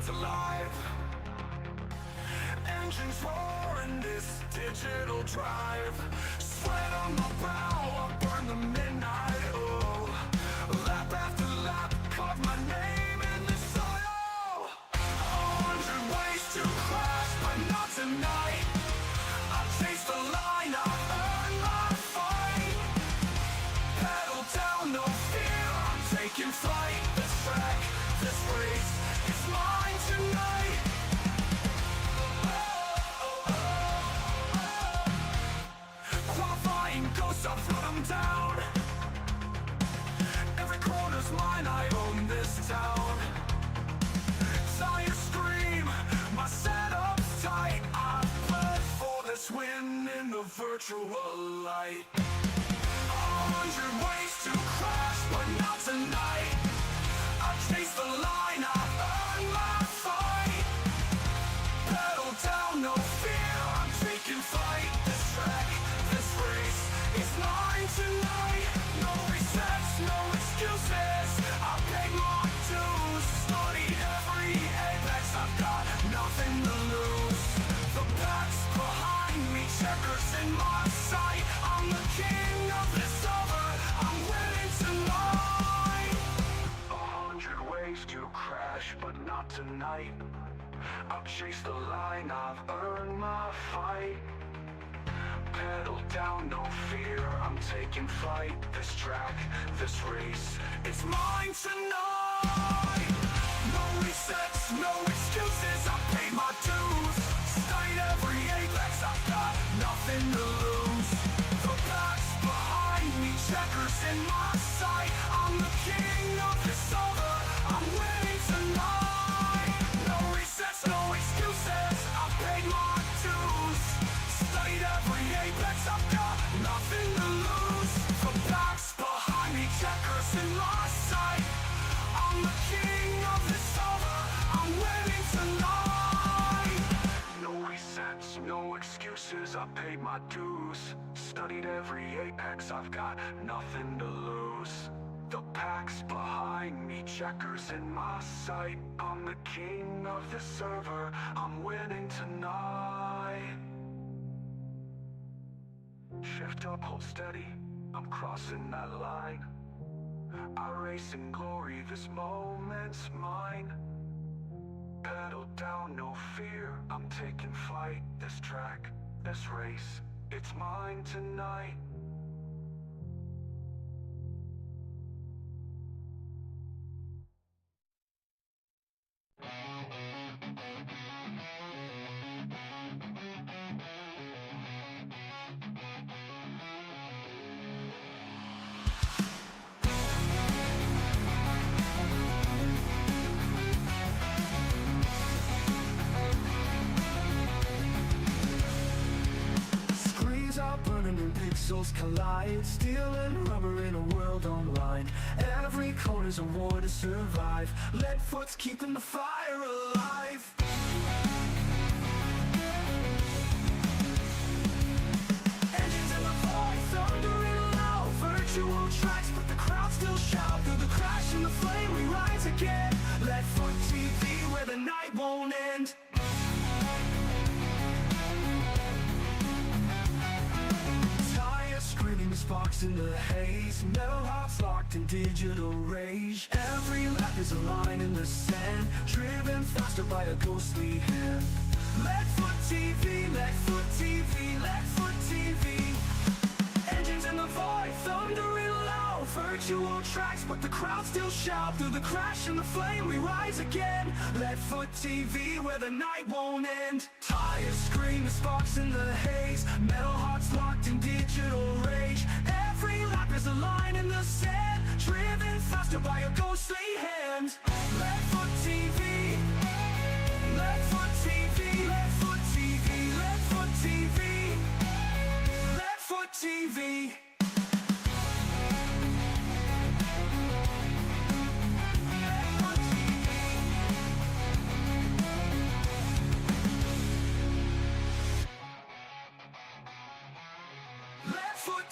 alive. Engines roar in this digital drive. Sweat on my brow, I burn the midnight oil. Lap after lap, carve my name in the soil. 100 ways to crash, but not tonight. I chase the line, I earn my fight. Pedal down, no fear, I'm taking flight. This track, this race, it's mine tonight. Qualifying ghosts, I've run them down. Every corner's mine, I own this town. Tires scream, my setup's tight. I bled for this win in the virtual light. 100 ways to crash, but not tonight. I chase the line, I earn my fight. Pedal down, no fear, I'm taking flight. This track, this race, is mine tonight. No resets, no excuses, I paid my dues. Studied every apex, I've got nothing to lose. The pack's behind me, checkers in my sight. I'm the king of this over, I'm winning tonight. 100 ways to crash, but not tonight. I'll chase the line, I've earned my fight. Pedal down, no fear, I'm taking flight. This track, this race, it's mine tonight. No resets, no excuses, I paid my dues. Studied every apex, I've got nothing to lose. The pack's behind me, checkers in my sight. I'm the king of this over, I'm winning tonight. No resets, no excuses, I paid my dues. Studied every apex, I've got nothing to lose. The pack's behind me, checkers in my sight. I'm the king of this over, I'm winning tonight. No resets, no excuses, I paid my dues. Studied every apex, I've got nothing to lose. The pack's behind me, checkers in my sight. I'm the king of the server, I'm winning tonight. Shift up, hold steady, I'm crossing that line. iRacing glory, this moment's mine. Pedal down, no fear, I'm taking flight. This track, this race, it's mine tonight. And pixels collide, steel and rubber in a world online. Every corner's a war to survive. Lead foot's keeping the fire alive. Engines in the void, thundering loud. Virtual tracks, but the crowd still shout. Through the crash and the flame, we rise again. Lead foot TV, where the night won't end. Screaming sparks in the haze, metal hearts locked in digital rage. Every lap is a line in the sand, driven faster by a ghostly hand. Leadfoot TV, Leadfoot TV, Leadfoot TV. Engines in the void, thundering loud. Virtual tracks, but the crowd still shout. Through the crash and the flame, we rise again. Leadfoot TV, where the night won't end. Tires scream, the sparks in the haze, metal hearts locked in digital rage. Every lap is a line in the sand, driven faster by a ghostly hand. Leadfoot TV, Leadfoot TV, Leadfoot TV, Leadfoot TV, Leadfoot TV.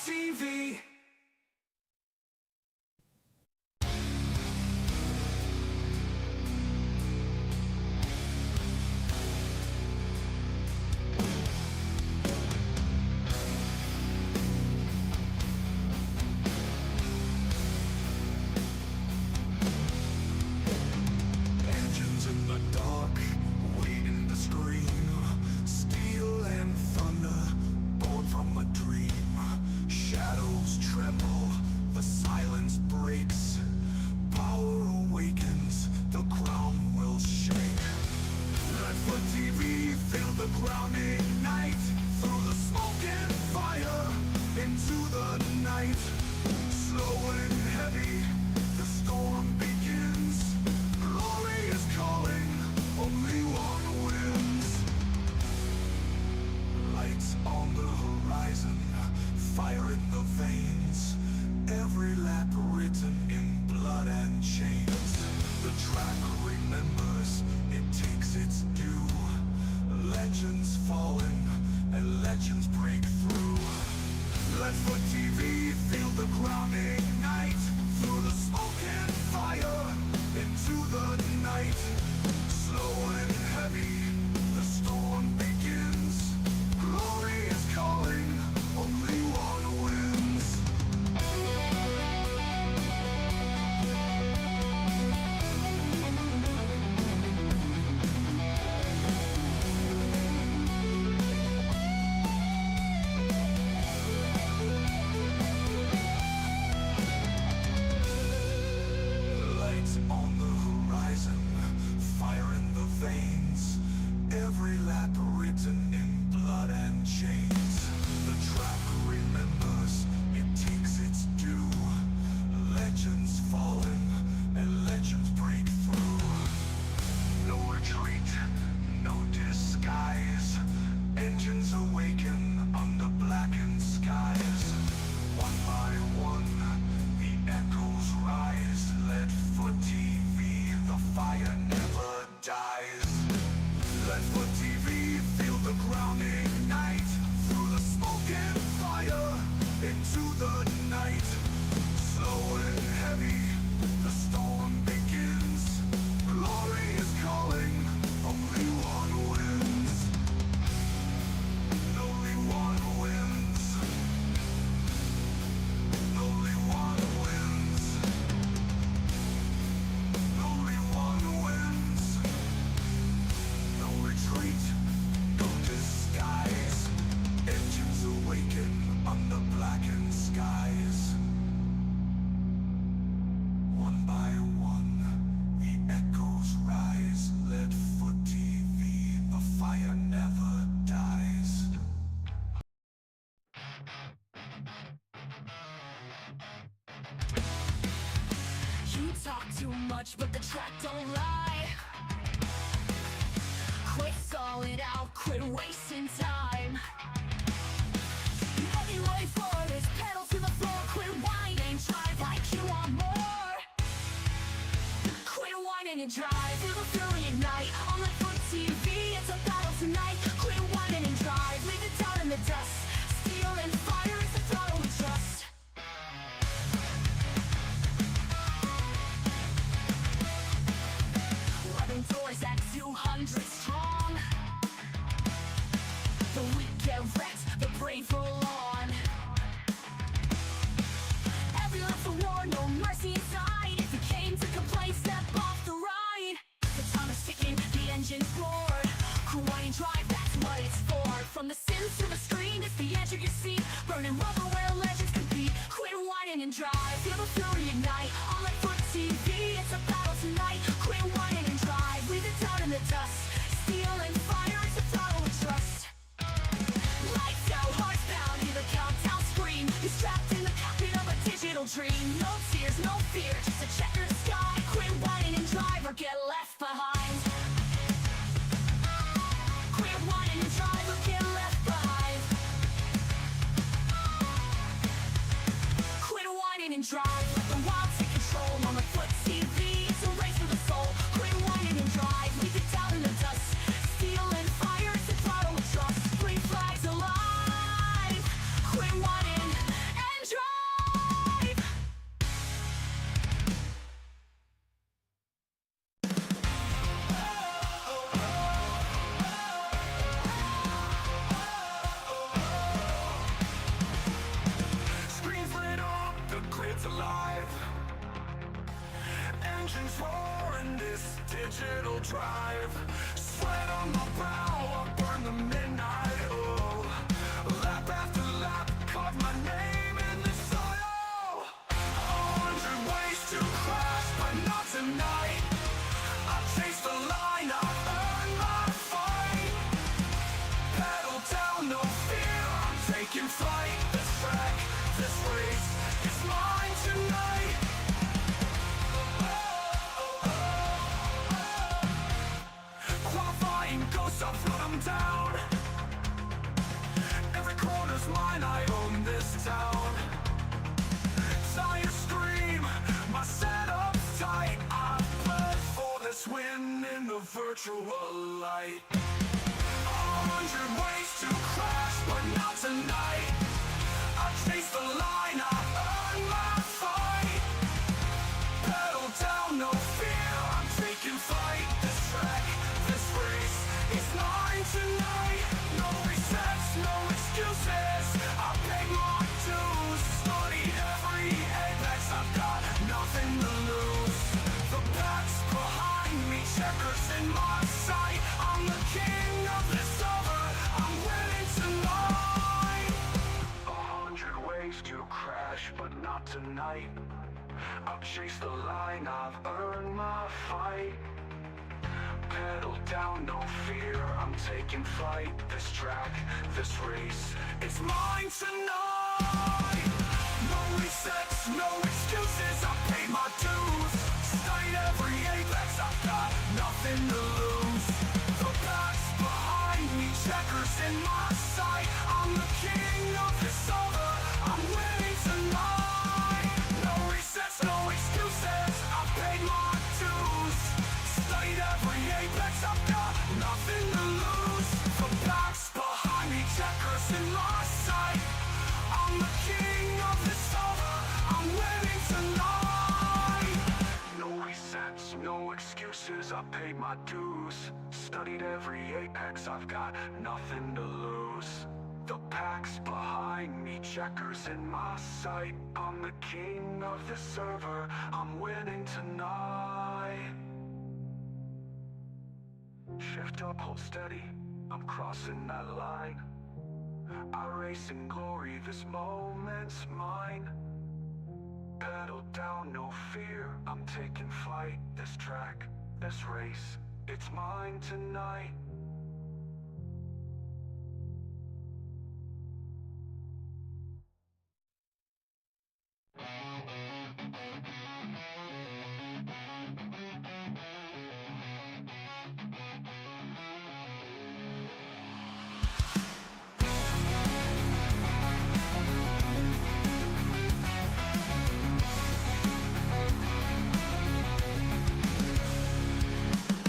TV. remembers, it takes its due. Legends falling and legends break through. LSRTV, feel the ground ignite. Through the smoke and fire, into the night. Slow and heavy, the storm begins. Glory is calling, only one wins. Lights on the horizon, fire in the veins. Every lap written in blood and chains. The track remembers, it takes its due. Legends falling and legends break through. No retreat, no disguise. Engines awaken under blackened skies. One by one, the echoes rise. Let for TV, the fire never dies. Let for TV, feel the ground ignite. Through the smoke and fire, into the night. Slow and heavy, the storm begins. Glory is calling, only one wins. Only one wins. Only one wins. Only one wins. No retreat, no disguise. Engines awaken under blackened skies. One by one, the echoes rise. Let for TV, the fire never dies. You talk too much, but the track don't lie. Quit stalling out, quit wasting time. Let me wait for this, pedal to the floor. Quit whining, drive like you want more. Quit whining and drive, feel the fury ignite. On the foot TV, it's a battle tonight. Quit whining and drive, leave it down in the dust. Steel and fire is the throttle we trust. 11 doors at 200 strong. The weak get wrecked, the brave roll on. Every left for war, no mercy inside. If you came to complain, step off the ride. The time is ticking, the engine's roared. Cool and drive, that's what it's for. From the sins to the screen, it's the edge of your seat. Burning rubber where legends compete. Quit whining and drive, feel the fury ignite. On like foot TV, it's a battle tonight. Quit whining and drive, leave it down in the dust. Steel and fire, it's a throttle we trust. Lights out, hearts pound, hear the countdown scream. You're strapped in the cockpit of a digital dream. No tears, no fear, just a checkered sky. Quit whining and drive or get left behind. Quit whining and drive or get left behind. Quit whining and drive, let the wild take control. On the foot TV, it's a race for the soul. Quit whining and drive, leave it down in the dust. Steel and fire, it's the throttle we trust. Green flags alive. Quit whining and drive. Screens lit up, the grid's alive. Engines roar in this digital drive. Sweat on my brow, I burn the midnight oil. Lap after lap, carve my name in the soil. 100 ways to crash, but not tonight. I chase the line, I earn my fight. Pedal down, no fear, I'm taking flight. This track, this race, it's mine tonight. Qualifying ghosts, I'll float them down. Every corner's mine, I own this town. Tires scream, my setup's tight. I bled for this win virtual light. 100 ways to crash, but not tonight. I chase the line, I earn my fight. Pedal down, no fear, I'm taking flight. This track, this race, it's mine tonight. No resets, no excuses, I paid my dues. Studied every apex, I've got nothing to lose. The pack's behind me, checkers in my sight. I'm the king of this over, I'm winning tonight. 100 ways to crash, but not tonight. I've chased the line, I've earned my fight. Pedal down, no fear, I'm taking flight. This track, this race, it's mine tonight. No resets, no excuses, I paid my dues. Studied every apex, I've got nothing to lose. The pack's behind me, checkers in my sight. I'm the king of this over, I'm winning tonight. No resets, no excuses, I paid my dues. Studied every apex, I've got nothing to lose. The pack's behind me, checkers in my sight. I'm the king of this over, I'm winning tonight. No resets, no excuses, I paid my dues. Studied every apex, I've got nothing to lose. The pack's behind me, checkers in my sight. I'm the king of this server, I'm winning tonight. Shift up, hold steady, I'm crossing that line. iRacing glory, this moment's mine. Pedal down, no fear, I'm taking flight. This track, this race, it's mine tonight.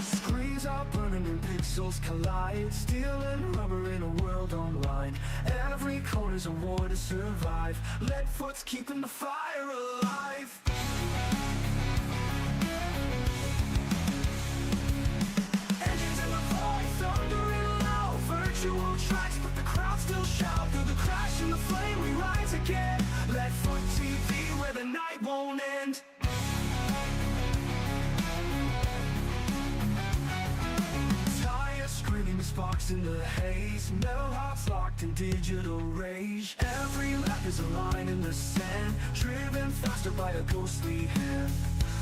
Screens are burning and pixels collide. Steel and rubber in a world online. Every corner's a war to survive. Lead foot's keeping the fire alive. Engines in the void, thundering loud. Virtual tracks, but the crowd still shout. Through the crash and the flame, we rise again. Lead foot TV, where the night won't end. Tires screaming, sparks in the haze. Metal hearts locked in digital rage. Every lap is a line in the sand, driven faster by a ghostly hand.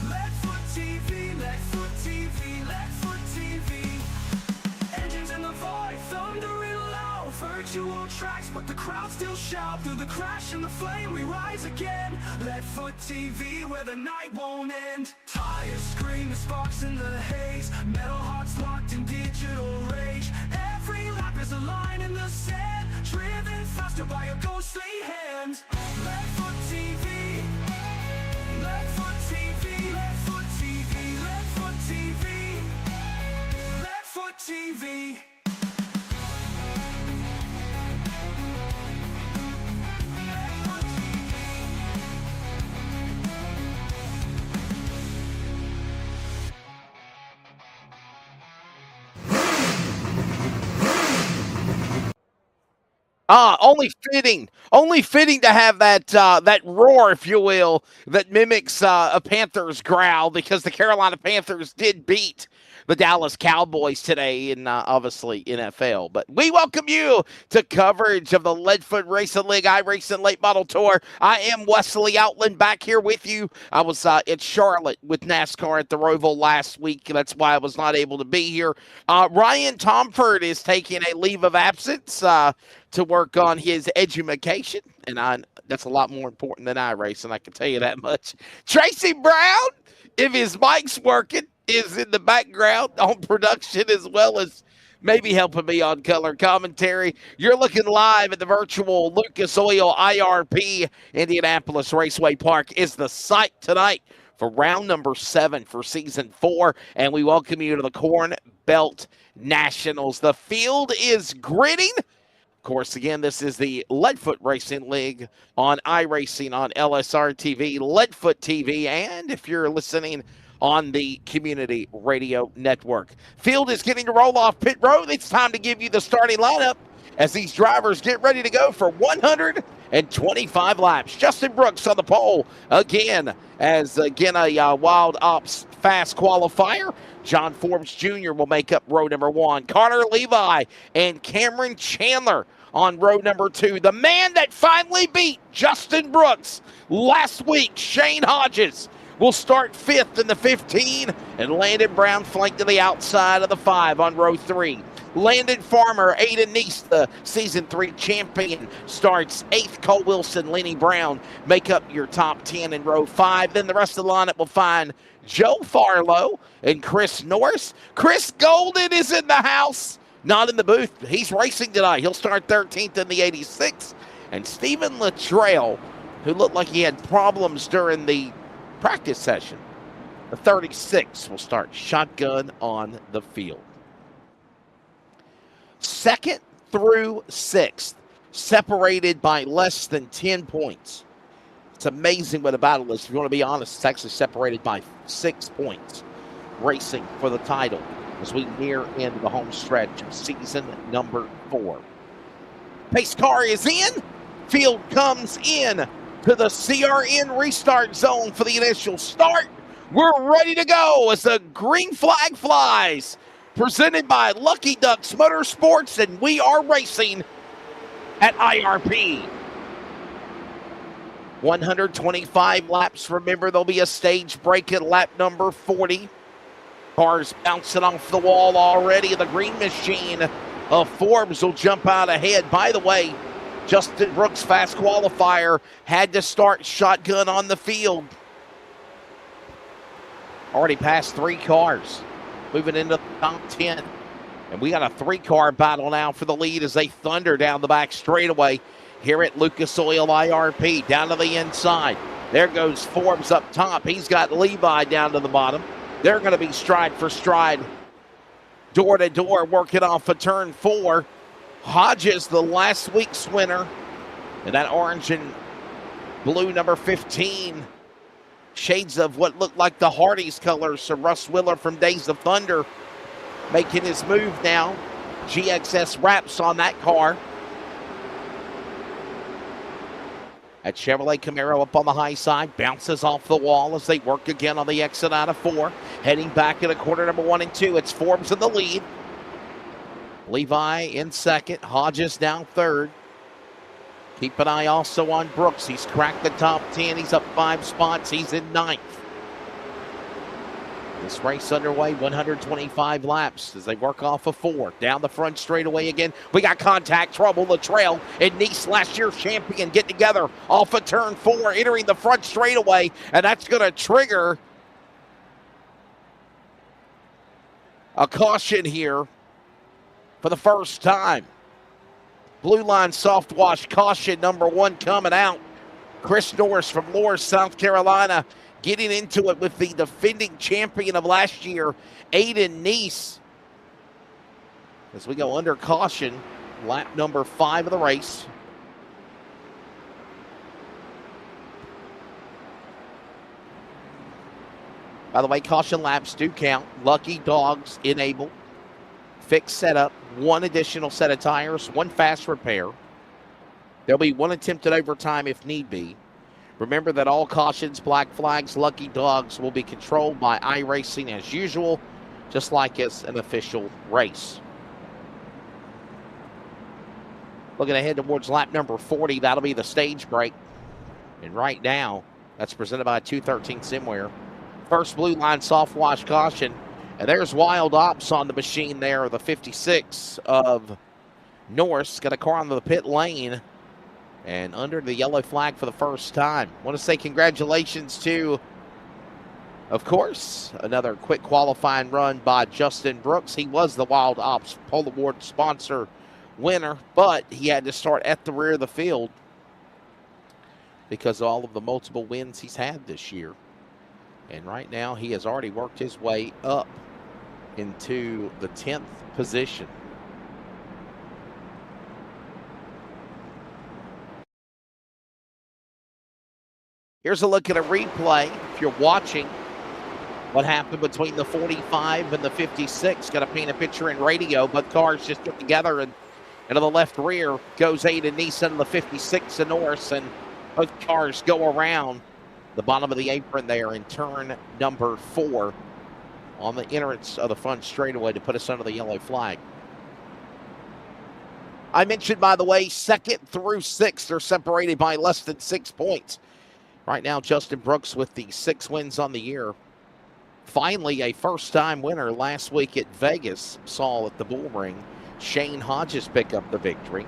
Lead foot TV, lead foot TV, lead foot TV. Engines in the void, thundering loud. Virtual tracks, but the crowd still shout. Through the crash and the flame, we rise again. Lead foot TV, where the night won't end. Tires scream, the sparks in the haze. Metal hearts locked in digital rage. Every lap is a line in the sand, driven faster by a ghostly hand. Lead foot TV, lead foot TV, lead foot TV, lead foot TV, lead foot TV. Only fitting to have that roar, if you will, that mimics a Panthers growl, because the Carolina Panthers did beat the Dallas Cowboys today in obviously NFL. But we welcome you to coverage of the Leadfoot Racing League iRacing Late Model Tour. I am Wesley Outland, back here with you. I was at Charlotte with NASCAR at the Roval last week. That's why I was not able to be here. Ryan Tomford is taking a leave of absence to work on his education, and that's a lot more important than iRacing, I can tell you that much. Tracy Brown, if his mic's working, is in the background on production, as well as maybe helping me on color commentary. You're looking live at the virtual Lucas Oil IRP. Indianapolis Raceway Park is the site tonight for round number 7 for season 4, and we welcome you to the Corn Belt Nationals. The field is gritting. Of course, again, this is the Leadfoot Racing League on iRacing on LSRTV, Leadfoot TV, and if you're listening on the Community Radio Network. Field is getting to roll off pit road. It's time to give you the starting lineup as these drivers get ready to go for 125 laps. Justin Brooks on the pole again as a Wild Ops fast qualifier. John Forbes Jr. will make up row number 1. Connor Levi and Cameron Chandler on row number 2. The man that finally beat Justin Brooks last week, Shane Hodges, will start 5th in the 15, and Landon Brown flanked to the outside of the 5 on row 3. Landon Farmer, Aiden Neese, the Season 3 champion, starts 8th. Cole Wilson, Lenny Brown make up your top 10 in row 5. Then the rest of the lineup will find Joe Farlow and Chris Norris. Chris Golden is in the house, not in the booth. He's racing tonight. He'll start 13th in the 86. And Stephen Luttrell, who looked like he had problems during the practice session, the 36 will start shotgun on the field. 2nd through 6th, separated by less than 10 points. It's amazing what a battle is. If you want to be honest, it's actually separated by 6 points. Racing for the title as we near into the home stretch of season number 4. Pace car is in. Field comes in to the CRN restart zone for the initial start. We're ready to go as the green flag flies. Presented by Lucky Ducks Motorsports, and we are racing at IRP. 125 laps. Remember, there'll be a stage break at lap number 40. Cars bouncing off the wall already. The green machine of Forbes will jump out ahead. By the way, Justin Brooks, fast qualifier, had to start shotgun on the field. Already passed 3 cars. Moving into the top 10. And we got a 3-car battle now for the lead as they thunder down the back straightaway here at Lucas Oil IRP. Down to the inside. There goes Forbes up top. He's got Levi down to the bottom. They're going to be stride for stride, door to door, working off of turn 4. Hodges, the last week's winner, and that orange and blue number 15. Shades of what looked like the Hardy's colors. So Russ Willer from Days of Thunder making his move now. GXS wraps on that car. That Chevrolet Camaro up on the high side. Bounces off the wall as they work again on the exit out of 4. Heading back into quarter number 1 and 2. It's Forbes in the lead. Levi in 2nd. Hodges down 3rd. Keep an eye also on Brooks. He's cracked the top 10. He's up 5 spots. He's in 9th. This race underway, 125 laps as they work off of 4. Down the front straightaway again. We got contact trouble. The trail and Nice, last year's champion, get together off of turn 4, entering the front straightaway, and that's going to trigger a caution here for the first time. Blue line soft wash caution number 1 coming out. Chris Norris from Loris, South Carolina, getting into it with the defending champion of last year, Aiden Neese. As we go under caution, lap number 5 of the race. By the way, caution laps do count. Lucky dogs enabled. Fixed setup, 1 additional set of tires, 1 fast repair. There'll be 1 attempted overtime if need be. Remember that all cautions, black flags, lucky dogs will be controlled by iRacing as usual, just like it's an official race. Looking ahead towards lap number 40, that'll be the stage break. And right now, that's presented by 213 Simware. First blue line soft wash caution. And there's Wild Ops on the machine there, the 56 of Norris. Got a car on the pit lane and under the yellow flag for the first time. Want to say congratulations to, of course, another quick qualifying run by Justin Brooks. He was the Wild Ops Pole Award sponsor winner, but he had to start at the rear of the field. because of all of the multiple wins he's had this year. And right now, he has already worked his way up into the 10th position. Here's a look at a replay. If you're watching what happened between the 45 and the 56, got to paint a picture in radio, but cars just get together, and into the left rear goes Aiden Neeson in the 56 and Norris, and both cars go around the bottom of the apron there in turn number 4 on the entrance of the front straightaway to put us under the yellow flag. I mentioned, by the way, 2nd through 6th are separated by less than 6 points. Right now, Justin Brooks with the 6 wins on the year. Finally, a first-time winner last week at Vegas saw at the Bull Ring Shane Hodges pick up the victory.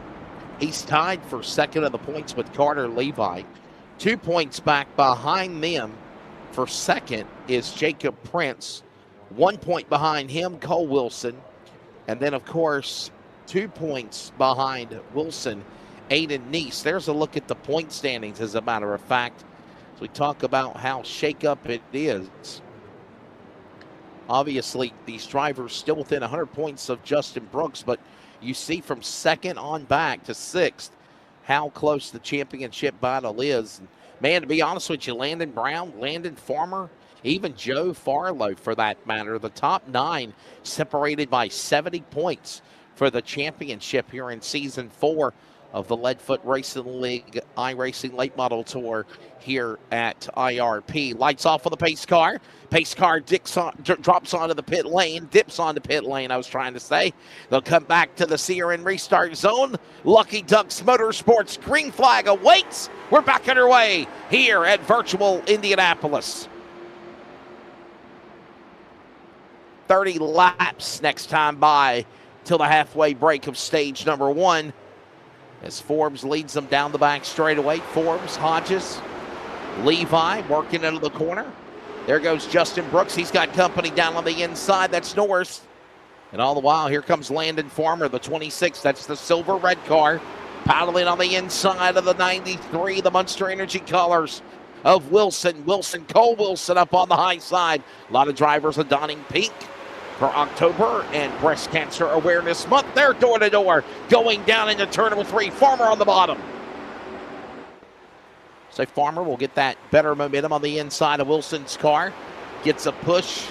He's tied for 2nd of the points with Carter Levi. 2 points back behind them for 2nd is Jacob Prince. 1 point behind him, Cole Wilson. And then, of course, 2 points behind Wilson, Aiden Neese. There's a look at the point standings, as a matter of fact. As we talk about how shake-up it is. Obviously, these drivers still within 100 points of Justin Brooks, but you see from 2nd on back to 6th how close the championship battle is. Man, to be honest with you, Landon Brown, Landon Farmer, even Joe Farlow for that matter, the top 9 separated by 70 points for the championship here in Season 4 of the Leadfoot Racing League iRacing Late Model Tour here at IRP. Lights off on the pace car. Pace car drops onto the pit lane, dips onto pit lane, I was trying to say. They'll come back to the sear and restart zone. Lucky Ducks Motorsports green flag awaits. We're back underway here at Virtual Indianapolis. 30 laps next time by till the halfway break of stage number 1. As Forbes leads them down the back straightaway. Forbes, Hodges, Levi working into the corner. There goes Justin Brooks. He's got company down on the inside. That's Norris. And all the while, here comes Landon Farmer, the 26. That's the silver red car. Paddling on the inside of the 93, the Monster Energy colors of Wilson. Cole Wilson up on the high side. A lot of drivers are donning pink for October and Breast Cancer Awareness Month. They're door to door, going down into turn number 3. Farmer on the bottom. So Farmer will get that better momentum on the inside of Wilson's car. Gets a push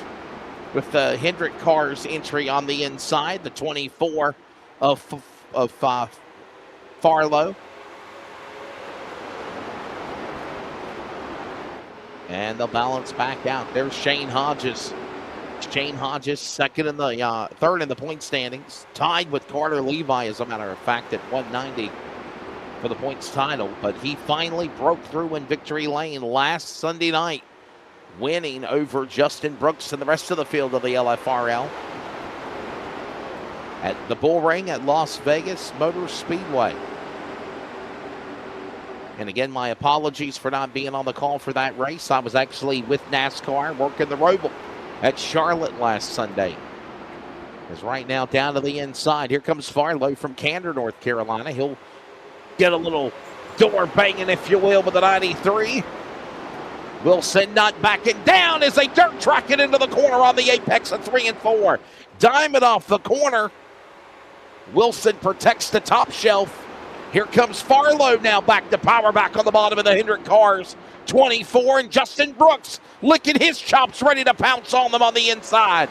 with the Hendrick car's entry on the inside, the 24 of Farlow. And they'll balance back out. There's Shane Hodges. Shane Hodges, 2nd in the 3rd in the point standings, tied with Carter Levi, as a matter of fact, at 190 for the points title. But he finally broke through in victory lane last Sunday night, winning over Justin Brooks and the rest of the field of the LFRL at the Bull Ring at Las Vegas Motor Speedway. And again, my apologies for not being on the call for that race. I was actually with NASCAR working the Roval at Charlotte last Sunday. Is right now down to the inside. Here comes Farlow from Candor, North Carolina. He'll get a little door banging, if you will, with the 93. Wilson not backing down as they dirt track it into the corner on the apex of 3 and 4. Diamond off the corner. Wilson protects the top shelf. Here comes Farlow now back to power back on the bottom of the Hendrick cars. 24, and Justin Brooks licking his chops, ready to pounce on them on the inside.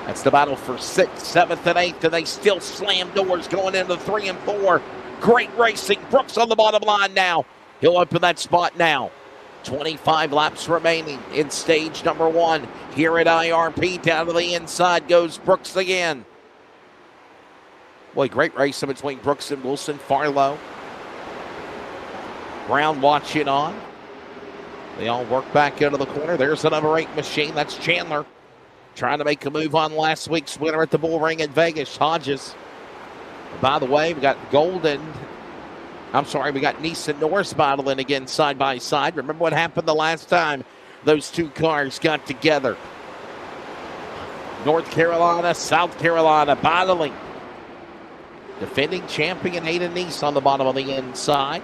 That's the battle for 6th, 7th, and 8th, and they still slam doors going into 3 and 4. Great racing. Brooks on the bottom line now. He'll open that spot now. 25 laps remaining in stage number 1. Here at IRP, down to the inside goes Brooks again. Boy, great racing between Brooks and Wilson. Farlow. Brown watching on. They all work back into the corner. There's the number 8 machine. That's Chandler. Trying to make a move on last week's winner at the Bull Ring in Vegas, Hodges. By the way, we got we got Neese and Norris battling again side by side. Remember what happened the last time those two cars got together. North Carolina, South Carolina battling. Defending champion Aiden Neese on the bottom of the inside.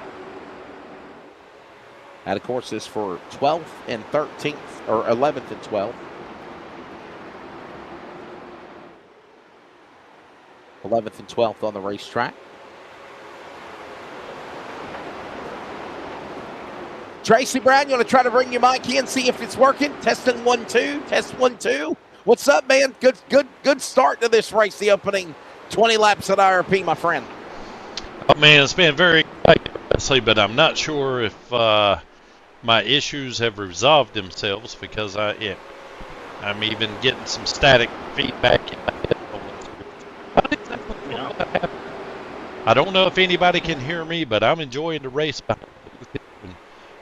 That, of course, is for 12th and 13th, or 11th and 12th. 11th and 12th on the racetrack. Tracy Brown, you want to try to bring your mic in, see if it's working? Testing 1, 2. Test 1, 2. What's up, man? Good start to this race, the opening 20 laps at IRP, my friend. Oh, man, it's been very exciting, but I'm not sure if my issues have resolved themselves because I'm even getting some static feedback in my headphones. I don't know if anybody can hear me, but I'm enjoying the race behind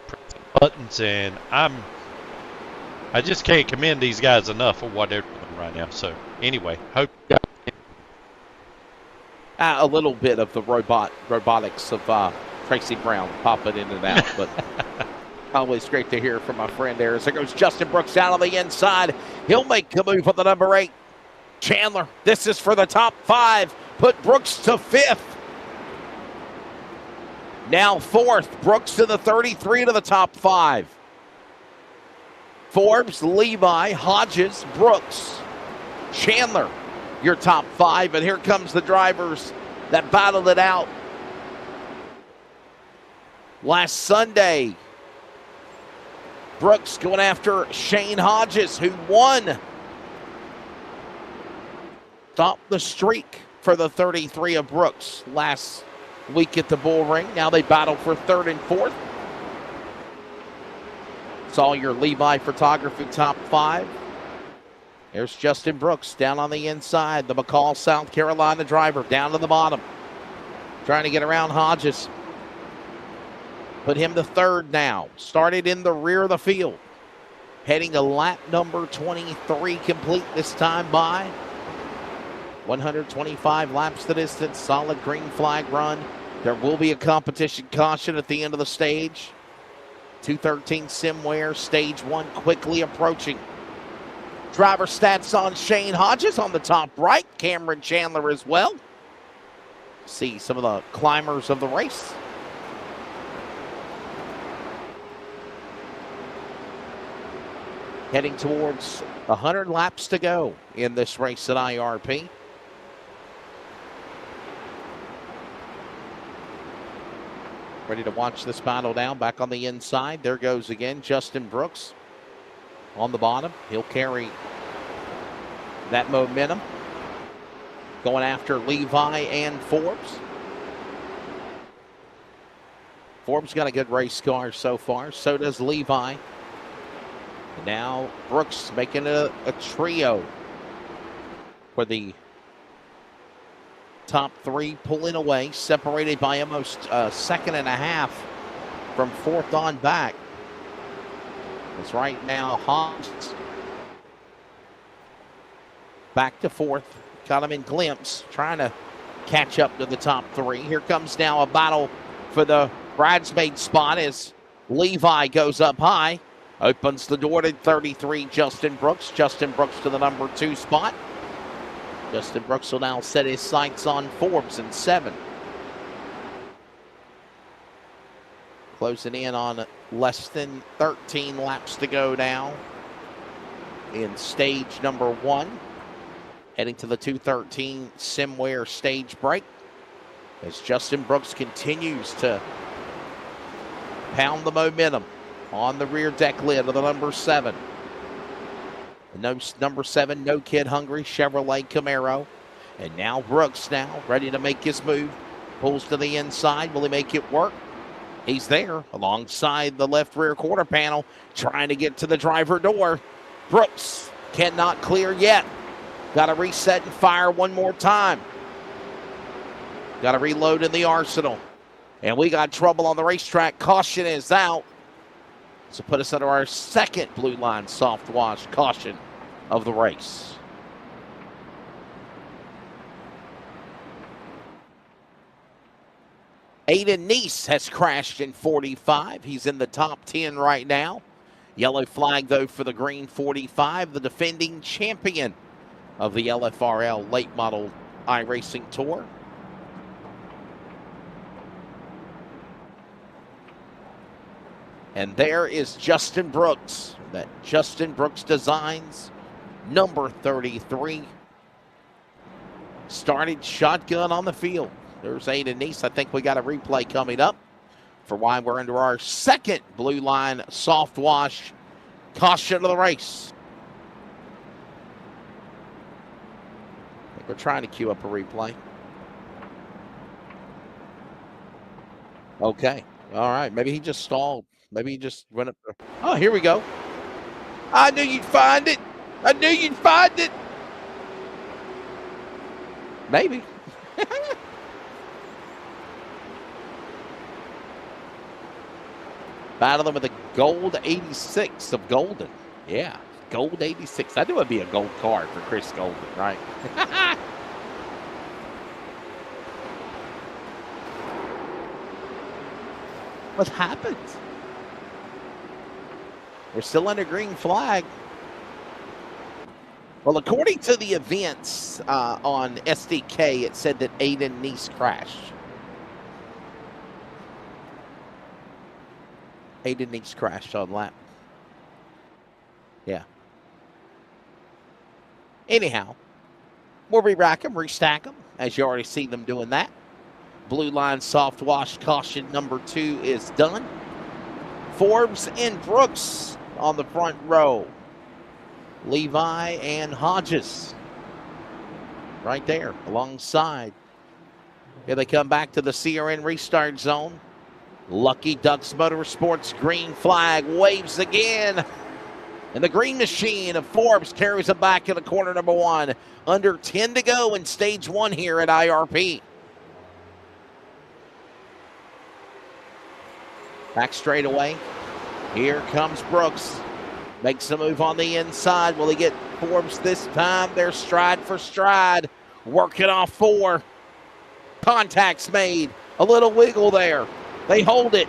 pressing buttons, and I just can't commend these guys enough for what they're doing right now. So anyway, hope you guys a little bit of the robotics of Tracy Brown popping in and out, but always great to hear from my friend there. As there goes Justin Brooks out on the inside. He'll make the move on the number 8. Chandler, this is for the top 5. Put Brooks to 5th. Now 4th. Brooks to the 33 to the top 5. Forbes, Levi, Hodges, Brooks, Chandler, your top 5. And here comes the drivers that battled it out last Sunday. Brooks going after Shane Hodges, who won. Stopped the streak for the 33 of Brooks last week at the Bull Ring. Now they battle for 3rd and 4th. It's all your Levi Photography top 5. There's Justin Brooks down on the inside. The McCall, South Carolina driver down to the bottom. Trying to get around Hodges. Put him to 3rd now. Started in the rear of the field. Heading to lap number 23 complete this time by 125 laps the distance. Solid green flag run. There will be a competition caution at the end of the stage. 213 Simware, stage 1 quickly approaching. Driver stats on Shane Hodges on the top right. Cameron Chandler as well. See some of the climbers of the race. Heading towards 100 laps to go in this race at IRP. Ready to watch this battle down. Back on the inside. There goes again Justin Brooks on the bottom. He'll carry that momentum. Going after Levi and Forbes. Forbes got a good race car so far. So does Levi. And now Brooks making a trio for the top 3, pulling away, separated by almost a second and a half from 4th on back. It's right now Hodges back to 4th. Got him in glimpse, trying to catch up to the top 3. Here comes now a battle for the bridesmaid spot as Levi goes up high. Opens the door to 33, Justin Brooks. Justin Brooks to the number 2 spot. Justin Brooks will now set his sights on Forbes in 7. Closing in on less than 13 laps to go now in stage number 1. Heading to the 213 Simware stage break as Justin Brooks continues to pound the momentum on the rear deck lid of the number 7. Number 7, No Kid Hungry Chevrolet Camaro. And now Brooks now ready to make his move. Pulls to the inside. Will he make it work? He's there alongside the left rear quarter panel trying to get to the driver door. Brooks cannot clear yet. Got to reset and fire one more time. Got to reload in the arsenal. And we got trouble on the racetrack. Caution is out. So put us under our second blue line soft wash caution of the race. Aiden Neese has crashed in 45. He's in the top 10 right now. Yellow flag, though, for the green 45, the defending champion of the LFRL late model iRacing Tour. And there is Justin Brooks. That Justin Brooks Designs, number 33. Started shotgun on the field. There's Aiden Neese. I think we got a replay coming up for why we're under our second blue line soft wash caution of the race. I think we're trying to queue up a replay. Okay. All right. Maybe he just stalled. Maybe he just went up there. Oh, here we go. I knew you'd find it. I knew you'd find it. Maybe. Battling with a gold 86 of Golden. Yeah, gold 86. I knew it'd be a gold card for Chris Golden, right? What happened? We're still under green flag. Well, according to the events on SDK, it said that Aiden Neese crashed. Aiden Neese crashed on lap. Yeah. Anyhow, we'll re-rack them, restack them, as you already see them doing that. Blue line soft wash caution number 2 is done. Forbes and Brooks on the front row. Levi and Hodges right there alongside. Here they come back to the CRN restart zone. Lucky Ducks Motorsports green flag waves again. And the green machine of Forbes carries it back in the corner number 1. Under 10 to go in stage 1 here at IRP. Back straight away. Here comes Brooks. Makes a move on the inside. Will he get Forbes this time? They're stride for stride. Working off 4. Contacts made. A little wiggle there. They hold it.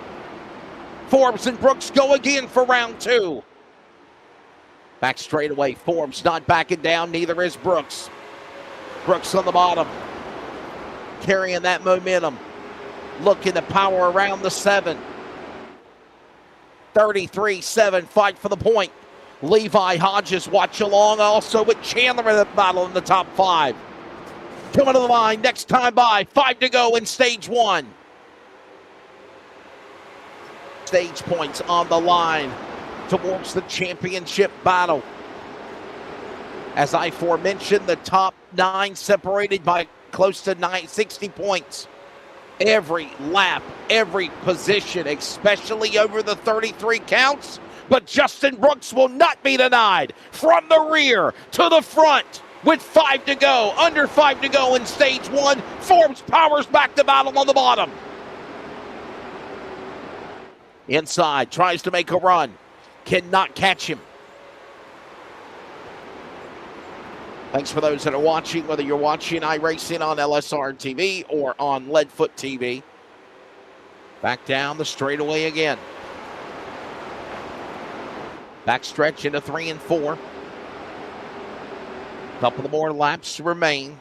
Forbes and Brooks go again for round 2. Back straight away. Forbes not backing down. Neither is Brooks. Brooks on the bottom. Carrying that momentum. Looking to power around the 7. 33-7. Fight for the point. Levi Hodges watch along also with Chandler in the battle in the top 5. Coming to the line. Next time by. 5 to go in stage 1. Stage points on the line towards the championship battle. As I aforementioned, the top 9 separated by close to 60 points. Every lap, every position, especially over the 33 counts. But Justin Brooks will not be denied. From the rear to the front with 5 to go. Under 5 to go in stage 1. Forbes powers back the battle on the bottom. Inside, tries to make a run. Cannot catch him. Thanks for those that are watching, whether you're watching iRacing on LSRTV or on Leadfoot TV. Back down the straightaway again. Back stretch into 3 and 4. Couple of more laps remain.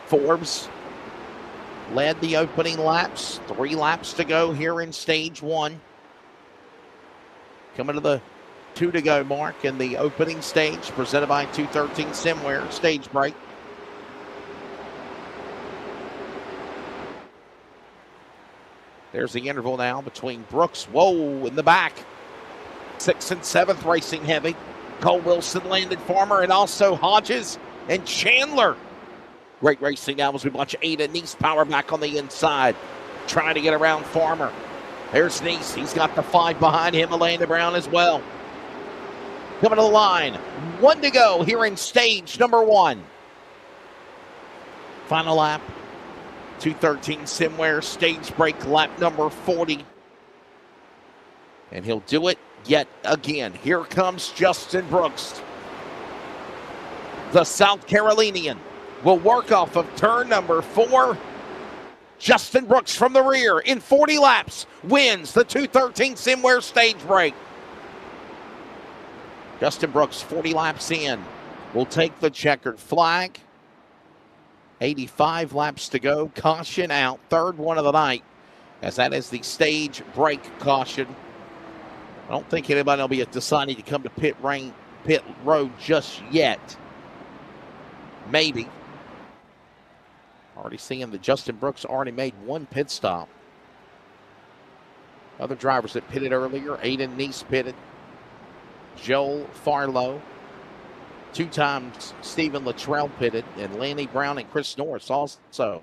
Forbes led the opening laps. 3 laps to go here in stage 1. Coming to the 2 to go mark in the opening stage, presented by 213 Simware stage break. There's the interval now between Brooks. Whoa, in the back. 6th and 7th racing heavy. Cole Wilson, Landon Farmer, and also Hodges and Chandler. Great racing now as we watch Aiden Neese power back on the inside. Trying to get around Farmer. There's Neese. He's got the 5 behind him, Landon Brown as well. Coming to the line. 1 to go here in stage number 1. Final lap. 213 Simware stage break lap number 40. And he'll do it yet again. Here comes Justin Brooks. The South Carolinian will work off of turn number 4. Justin Brooks from the rear in 40 laps wins the 213 Simware stage break. Justin Brooks, 40 laps in, will take the checkered flag. 85 laps to go. Caution out. 3rd one of the night. as that is the stage brake caution. I don't think anybody will be deciding to come to pit road just yet. Maybe. Already seeing that Justin Brooks already made one pit stop. Other drivers that pitted earlier, Aiden Neese pitted. Joel Farlow. 2 times Stephen Luttrell pitted. And Lanny Brown and Chris Norris also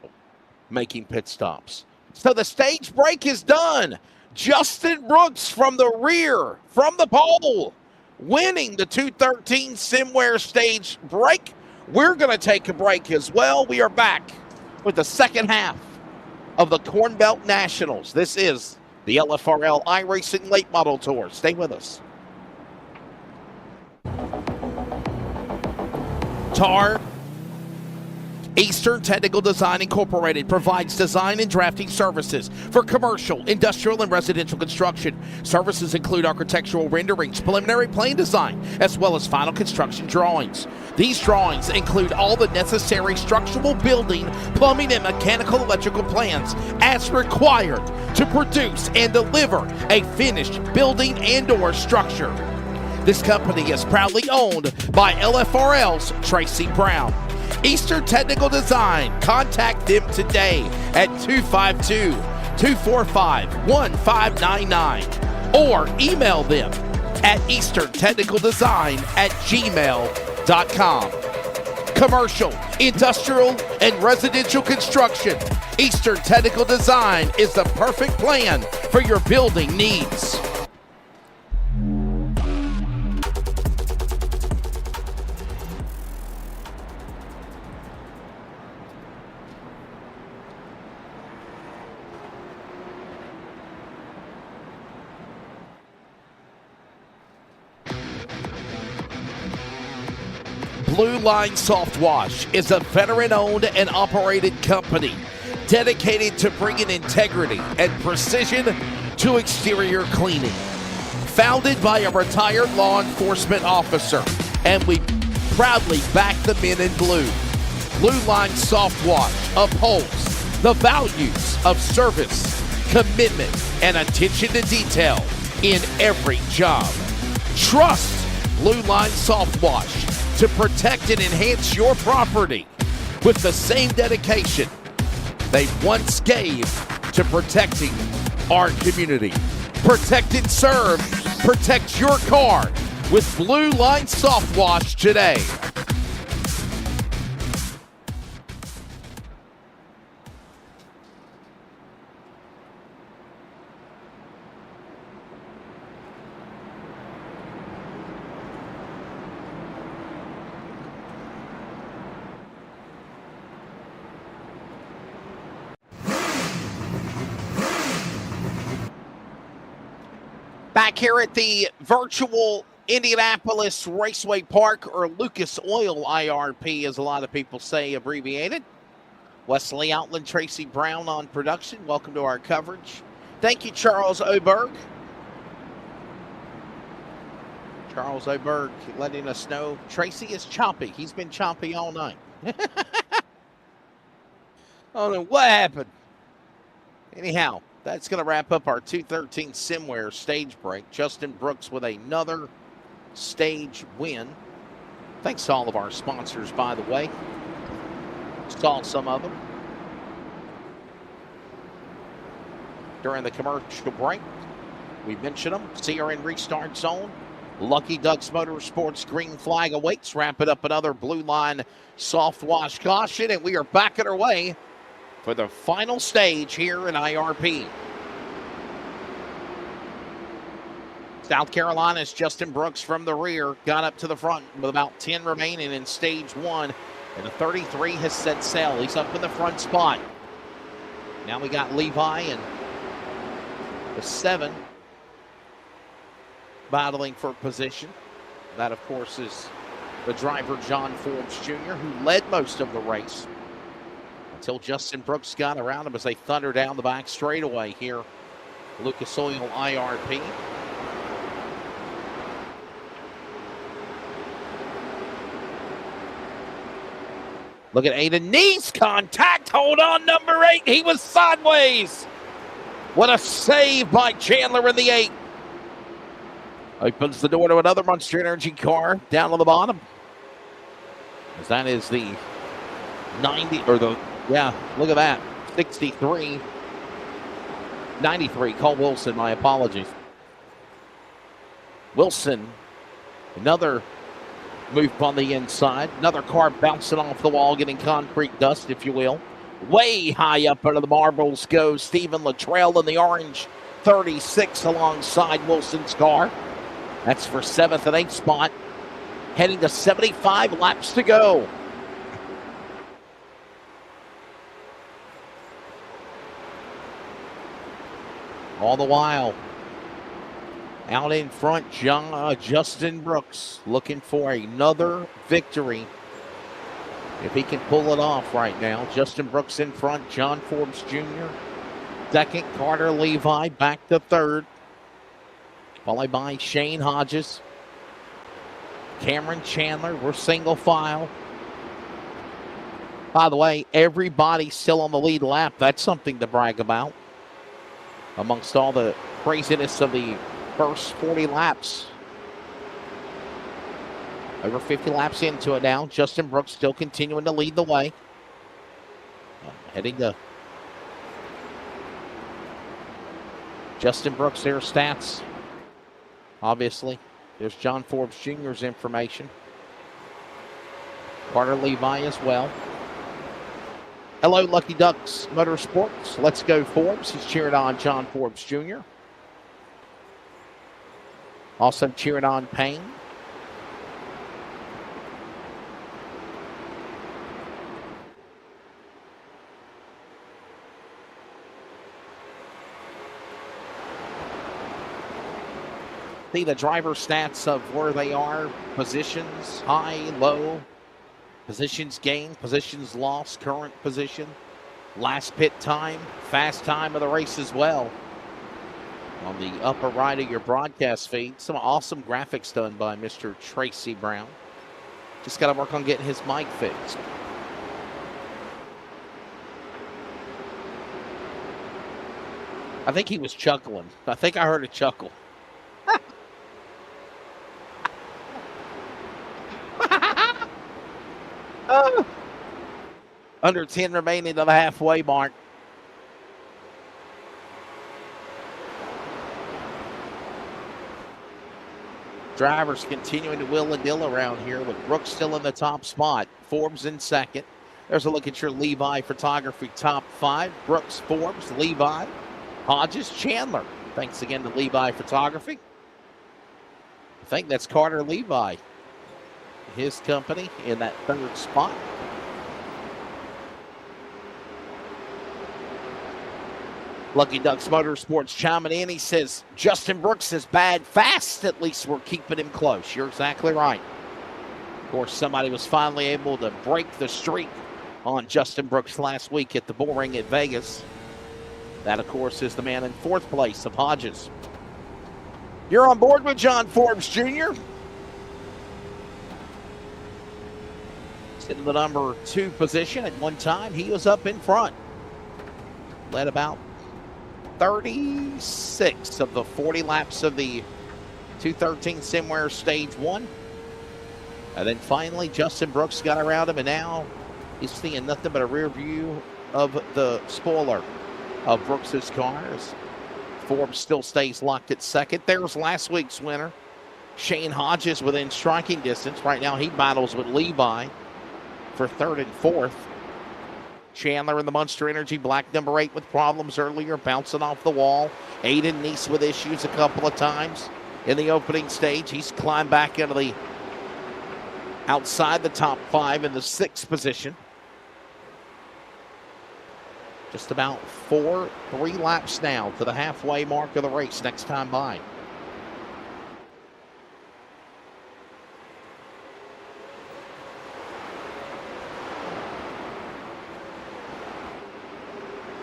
making pit stops. So the stage break is done. Justin Brooks from the rear, from the pole, winning the 213 Simware stage break. We're going to take a break as well. We are back with the second half of the Corn Belt Nationals. This is the LFRL iRacing Late Model Tour. Stay with us. TAR Eastern Technical Design Incorporated provides design and drafting services for commercial, industrial, and residential construction. Services include architectural renderings, preliminary plan design, as well as final construction drawings. These drawings include all the necessary structural, building, plumbing, and mechanical electrical plans as required to produce and deliver a finished building and/or structure. This company is proudly owned by LFRL's Tracy Brown. Eastern Technical Design. Contact them today at 252-245-1599 or email them at easterntechnicaldesign@gmail.com. Commercial, industrial, and residential construction. Eastern Technical Design is the perfect plan for your building needs. Blue Line Soft Wash is a veteran-owned and operated company dedicated to bringing integrity and precision to exterior cleaning. Founded by a retired law enforcement officer, and we proudly back the men in blue. Blue Line Soft Wash upholds the values of service, commitment, and attention to detail in every job. Trust Blue Line Soft Wash to protect and enhance your property with the same dedication they once gave to protecting our community. Protect and serve. Protect your car with Blue Line Soft Wash today. Back here at the virtual Indianapolis Raceway Park, or Lucas Oil IRP, as a lot of people say, abbreviated. Wesley Outland, Tracy Brown on production. Welcome to our coverage. Thank you, Charles Oberg. Charles Oberg letting us know Tracy is choppy. He's been choppy all night. I don't know what happened. Anyhow, that's going to wrap up our 213 Simware stage break. Justin Brooks with another stage win. Thanks to all of our sponsors, by the way. Saw some of them during the commercial break. We mentioned them. CRN Restart Zone. Lucky Ducks Motorsports green flag awaits. Wrapping up another Blue Line Soft Wash caution, and we are back on our way for the final stage here in IRP. South Carolina's Justin Brooks from the rear got up to the front with about 10 remaining in stage one, and the 33 has set sail. He's up in the front spot. Now we got Levi and the 7 battling for position. That, of course, is the driver, John Forbes Jr., who led most of the race until Justin Brooks got around him as they thunder down the back straightaway here. Lucas Oil IRP. Look at Aiden Neese. Contact. Hold on, number 8. He was sideways. What a save by Chandler in the 8. Opens the door to another Monster Energy car down on the bottom. As that is the 90, or the, yeah, look at that. 63. 93. Cole Wilson, my apologies. Wilson, another move on the inside. Another car bouncing off the wall, getting concrete dust, if you will. Way high up under the marbles goes Stephen Luttrell in the orange 36 alongside Wilson's car. That's for 7th and 8th spot. Heading to 75 laps to go. All the while, out in front, Justin Brooks looking for another victory. If he can pull it off right now. Justin Brooks in front, John Forbes Jr. Second, Carter Levi back to third. Followed by Shane Hodges. Cameron Chandler, we're single file. By the way, everybody's still on the lead lap. That's something to brag about. Amongst all the craziness of the first 40 laps. Over 50 laps into it now. Justin Brooks still continuing to lead the way. Heading to Justin Brooks, their stats. Obviously, there's John Forbes Jr.'s information. Carter Levi as well. Hello, Lucky Ducks Motorsports. Let's go Forbes. He's cheering on John Forbes Jr. Also cheering on Payne. See the driver stats of where they are, positions, high, low, positions gained, positions lost, current position, last pit time, fast time of the race as well. On the upper right of your broadcast feed, some awesome graphics done by Mr. Tracy Brown. Just got to work on getting his mic fixed. I think he was chuckling. I think I heard a chuckle. Under 10 remaining to the halfway mark. Drivers continuing to wheel and deal around here with Brooks still in the top spot. Forbes in second. There's a look at your Levi Photography top 5. Brooks, Forbes, Levi, Hodges, Chandler. Thanks again to Levi Photography. I think that's Carter Levi, his company, in that third spot. Lucky Ducks Motorsports chiming in. He says, Justin Brooks is bad fast. At least we're keeping him close. You're exactly right. Of course, somebody was finally able to break the streak on Justin Brooks last week at the Bull Ring at Vegas. That, of course, is the man in fourth place of Hodges. You're on board with John Forbes Jr. In the number 2 position at one time. He was up in front. Led about 36 of the 40 laps of the 213 Simware Stage 1. And then finally, Justin Brooks got around him, and now he's seeing nothing but a rear view of the spoiler of Brooks's cars. Forbes still stays locked at second. There's last week's winner, Shane Hodges, within striking distance. Right now, he battles with Levi for third and fourth. Chandler in the Monster Energy black number 8 with problems earlier, bouncing off the wall. Aiden Neese with issues a couple of times in the opening stage. He's climbed back into the outside the top 5 in the 6th position. Just about 3 laps now to the halfway mark of the race next time by.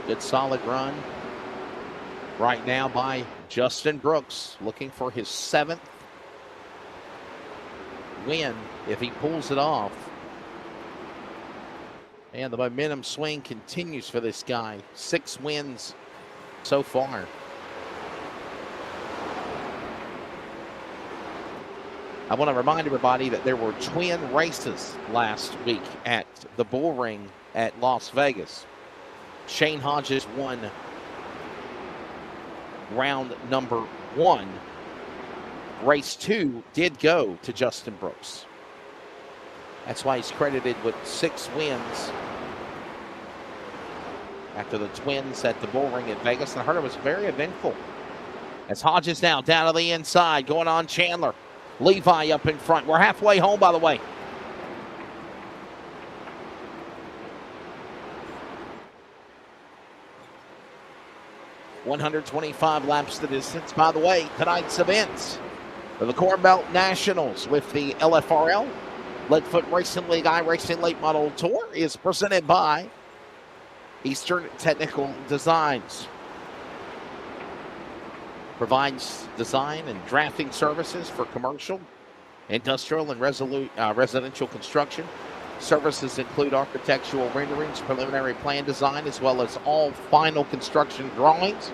Good solid run right now by Justin Brooks, looking for his 7th win if he pulls it off. And the momentum swing continues for this guy. 6 wins so far. I want to remind everybody that there were twin races last week at the Bull Ring at Las Vegas. Shane Hodges won round number 1. Race 2 did go to Justin Brooks. That's why he's credited with 6 wins after the twins at the Bull Ring at Vegas. And I heard it was very eventful. As Hodges now down to the inside, going on Chandler. Levi up in front. We're halfway home, by the way. $125 laps the distance. By the way, tonight's events for the Corn Belt Nationals with the LFRL, Leadfoot Racing League iRacing Late Model Tour, is presented by Eastern Technical Designs. Provides design and drafting services for commercial, industrial, and residential construction. Services include architectural renderings, preliminary plan design, as well as all final construction drawings.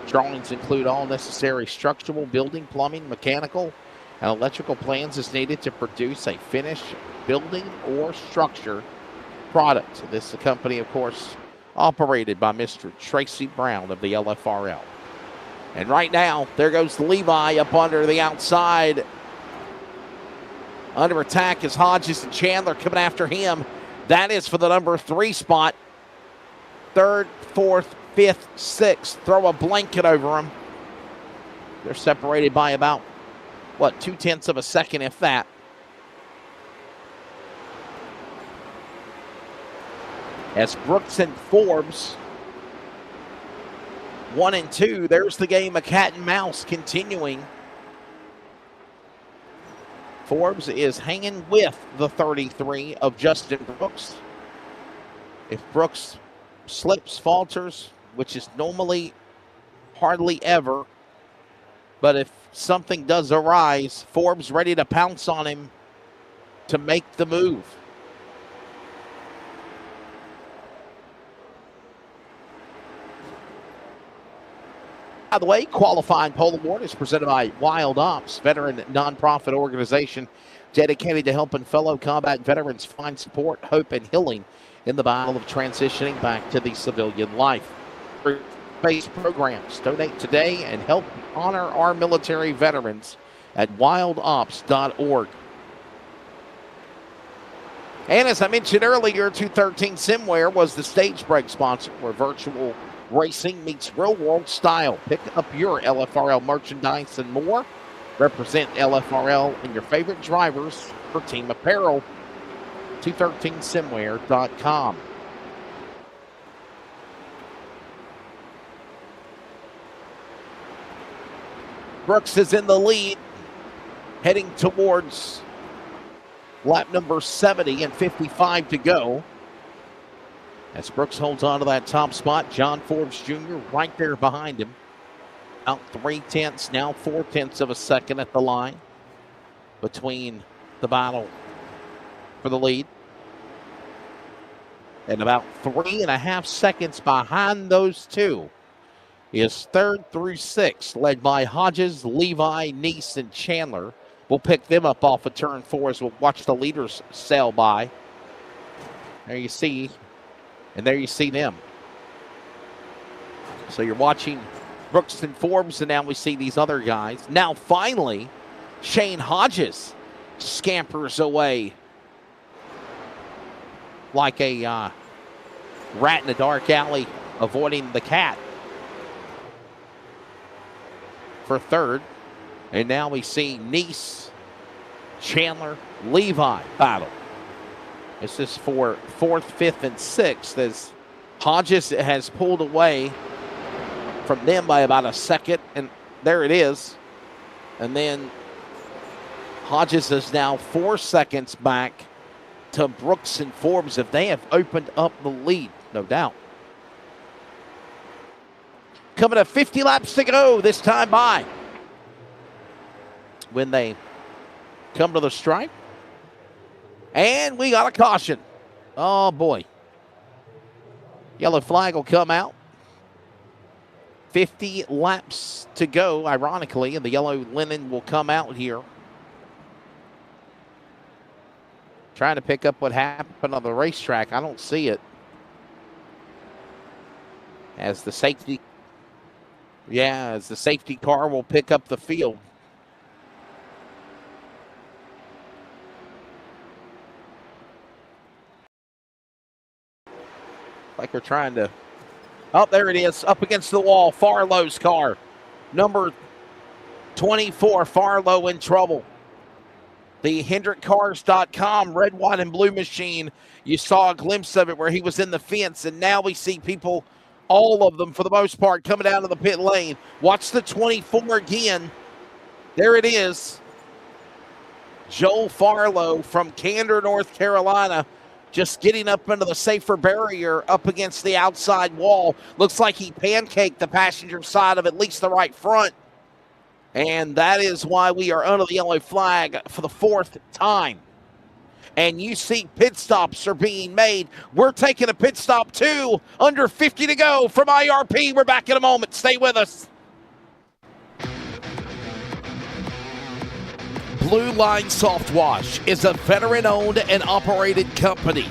Drawings include all necessary structural, building, plumbing, mechanical, and electrical plans as needed to produce a finished building or structure product. This is a company, of course, operated by Mr. Tracy Brown of the LFRL. And right now, there goes Levi up under the outside. Under attack is Hodges and Chandler coming after him. That is for the number 3 spot. 3rd, 4th, 5th, 6th. Throw a blanket over them. They're separated by about, 0.2 of a second, if that. As Brooks and Forbes, 1 and 2, there's the game of cat and mouse continuing. Forbes is hanging with the 33 of Justin Brooks. If Brooks slips, falters, which is normally hardly ever, but if something does arise, Forbes ready to pounce on him to make the move. By the way, qualifying pole award is presented by Wild Ops, veteran nonprofit organization dedicated to helping fellow combat veterans find support, hope, and healing in the battle of transitioning back to the civilian life. Based programs, donate today and help honor our military veterans at wildops.org. And as I mentioned earlier, 213 Simware was the stage break sponsor, where virtual racing meets real-world style. Pick up your LFRL merchandise and more. Represent LFRL and your favorite drivers for team apparel. 213simware.com. Brooks is in the lead, heading towards lap number 70 and 55 to go. As Brooks holds on to that top spot, John Forbes Jr. right there behind him. Out 0.3, now 0.4 of a second at the line between the battle for the lead. And about 3.5 seconds behind those two is 3rd through 6th, led by Hodges, Levi, Neese, and Chandler. We'll pick them up off of turn 4 as we'll watch the leaders sail by. There you see. And there you see them. So you're watching Brooks and Forbes, and now we see these other guys. Now, finally, Shane Hodges scampers away like a rat in a dark alley, avoiding the cat for 3rd. And now we see Neese, Chandler, Levi battle. This is for 4th, 5th, and 6th as Hodges has pulled away from them by about a second. And there it is. And then Hodges is now 4 seconds back to Brooks and Forbes, if they have opened up the lead, no doubt. Coming to 50 laps to go this time by. When they come to the stripe. And we got a caution. Oh, boy. Yellow flag will come out. 50 laps to go, ironically, and the yellow linen will come out here. Trying to pick up what happened on the racetrack. I don't see it. As the safety car will pick up the field. Like we're trying to... Oh, there it is, up against the wall. Farlow's car. Number 24, Farlow in trouble. The HendrickCars.com red, white, and blue machine. You saw a glimpse of it where he was in the fence, and now we see people, all of them for the most part, coming out of the pit lane. Watch the 24 again. There it is. Joel Farlow from Candor, North Carolina, just getting up into the safer barrier up against the outside wall. Looks like he pancaked the passenger side of at least the right front. And that is why we are under the yellow flag for the fourth time. And you see pit stops are being made. We're taking a pit stop too. Under 50 to go from IRP. We're back in a moment. Stay with us. Blue Line Soft Wash is a veteran-owned and operated company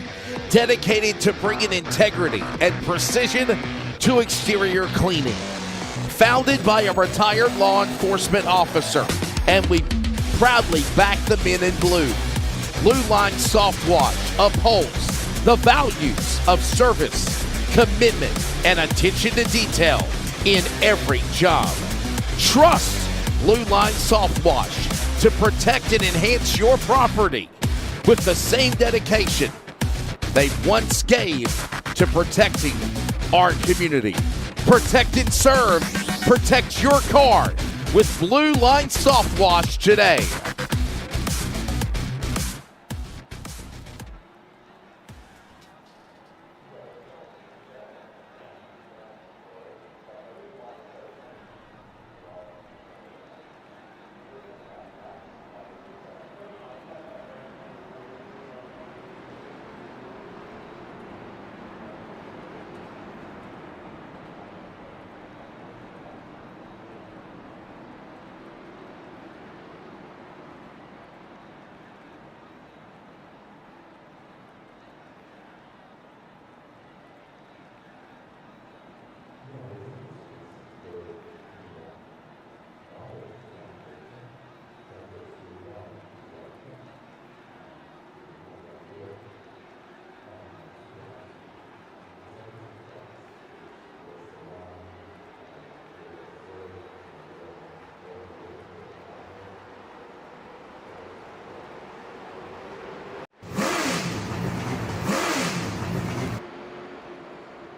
dedicated to bringing integrity and precision to exterior cleaning. Founded by a retired law enforcement officer, and we proudly back the men in blue. Blue Line Soft Wash upholds the values of service, commitment, and attention to detail in every job. Trust Blue Line Soft Wash to protect and enhance your property with the same dedication they once gave to protecting our community. Protect and serve. Protect your car with Blue Line Soft Wash today.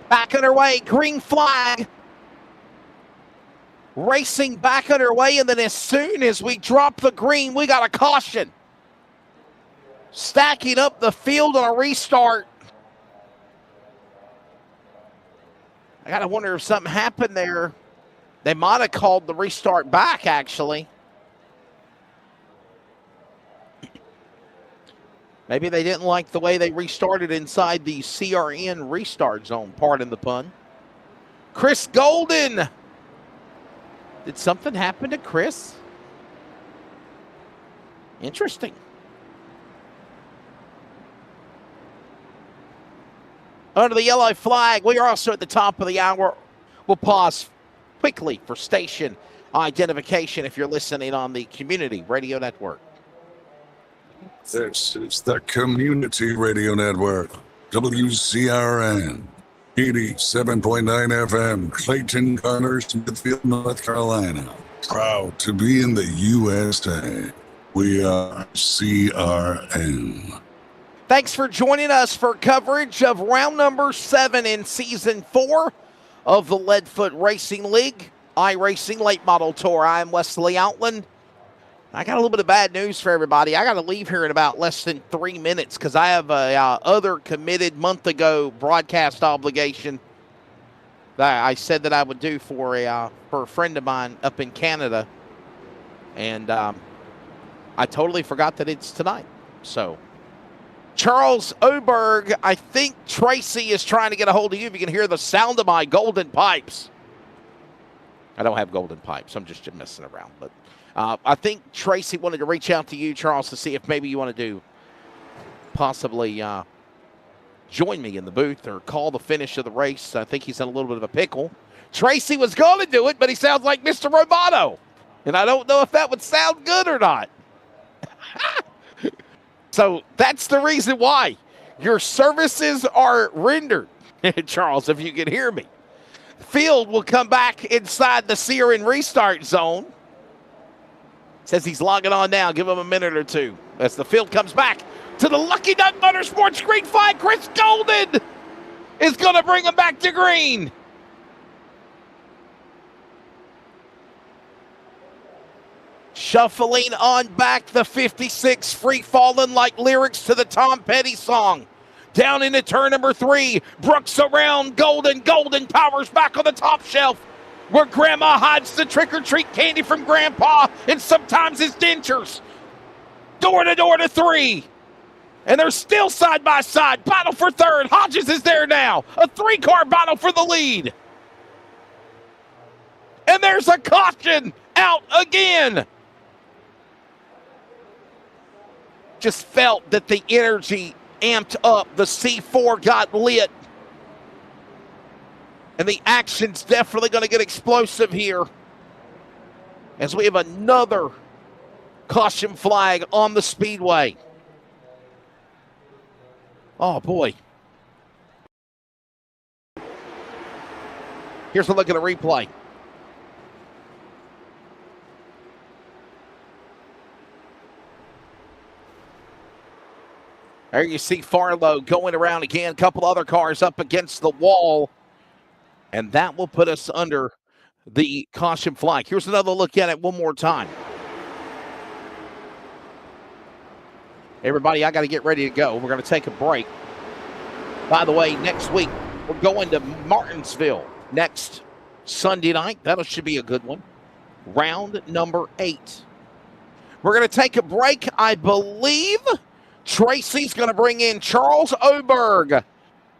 Back underway, green flag. Racing back underway, and then as soon as we drop the green, we got a caution. Stacking up the field on a restart. I got to wonder if something happened there. They might have called the restart back, actually. Maybe they didn't like the way they restarted inside the CRN restart zone, pardon the pun. Chris Golden. Did something happen to Chris? Interesting. Under the yellow flag, we are also at the top of the hour. We'll pause quickly for station identification if you're listening on the Community Radio Network. This is the Community Radio Network, WCRN, 87.9 FM, Clayton, Garner, Smithfield, North Carolina. Proud to be in the USA. We are CRN. Thanks for joining us for coverage of round number 7 in season 4 of the Leadfoot Racing League, iRacing Late Model Tour. I'm Wesley Outland. I got a little bit of bad news for everybody. I got to leave here in about less than 3 minutes because I have a other committed month ago broadcast obligation that I said that I would do for a friend of mine up in Canada, and I totally forgot that it's tonight. So, Charles Oberg, I think Tracy is trying to get a hold of you. If you can hear the sound of my golden pipes. I don't have golden pipes. I'm just messing around. But I think Tracy wanted to reach out to you, Charles, to see if maybe you want to do possibly join me in the booth or call the finish of the race. I think he's in a little bit of a pickle. Tracy was going to do it, but he sounds like Mr. Roboto. And I don't know if that would sound good or not. So that's the reason why your services are rendered, Charles, if you can hear me. Field will come back inside the sear and restart zone. Says he's logging on now. Give him a minute or two. As the field comes back to the Lucky Duck Motorsports green flag, Chris Golden is going to bring him back to green. Shuffling on back, the 56, free falling like lyrics to the Tom Petty song. Down into turn number 3. Brooks around Golden. Golden powers back on the top shelf where Grandma hides the trick-or-treat candy from Grandpa and sometimes his dentures. Door to 3. And they're still side by side. Battle for third. Hodges is there now. A 3-car battle for the lead. And there's a caution out again. Just felt that the energy amped up. The C4 got lit. And the action's definitely going to get explosive here as we have another caution flag on the speedway. Oh, boy. Here's a look at a replay. There you see Farlow going around again. A couple other cars up against the wall. And that will put us under the caution flag. Here's another look at it one more time. Everybody, I got to get ready to go. We're going to take a break. By the way, next week, we're going to Martinsville next Sunday night. That should be a good one. Round number 8. We're going to take a break. I believe Tracy's going to bring in Charles Oberg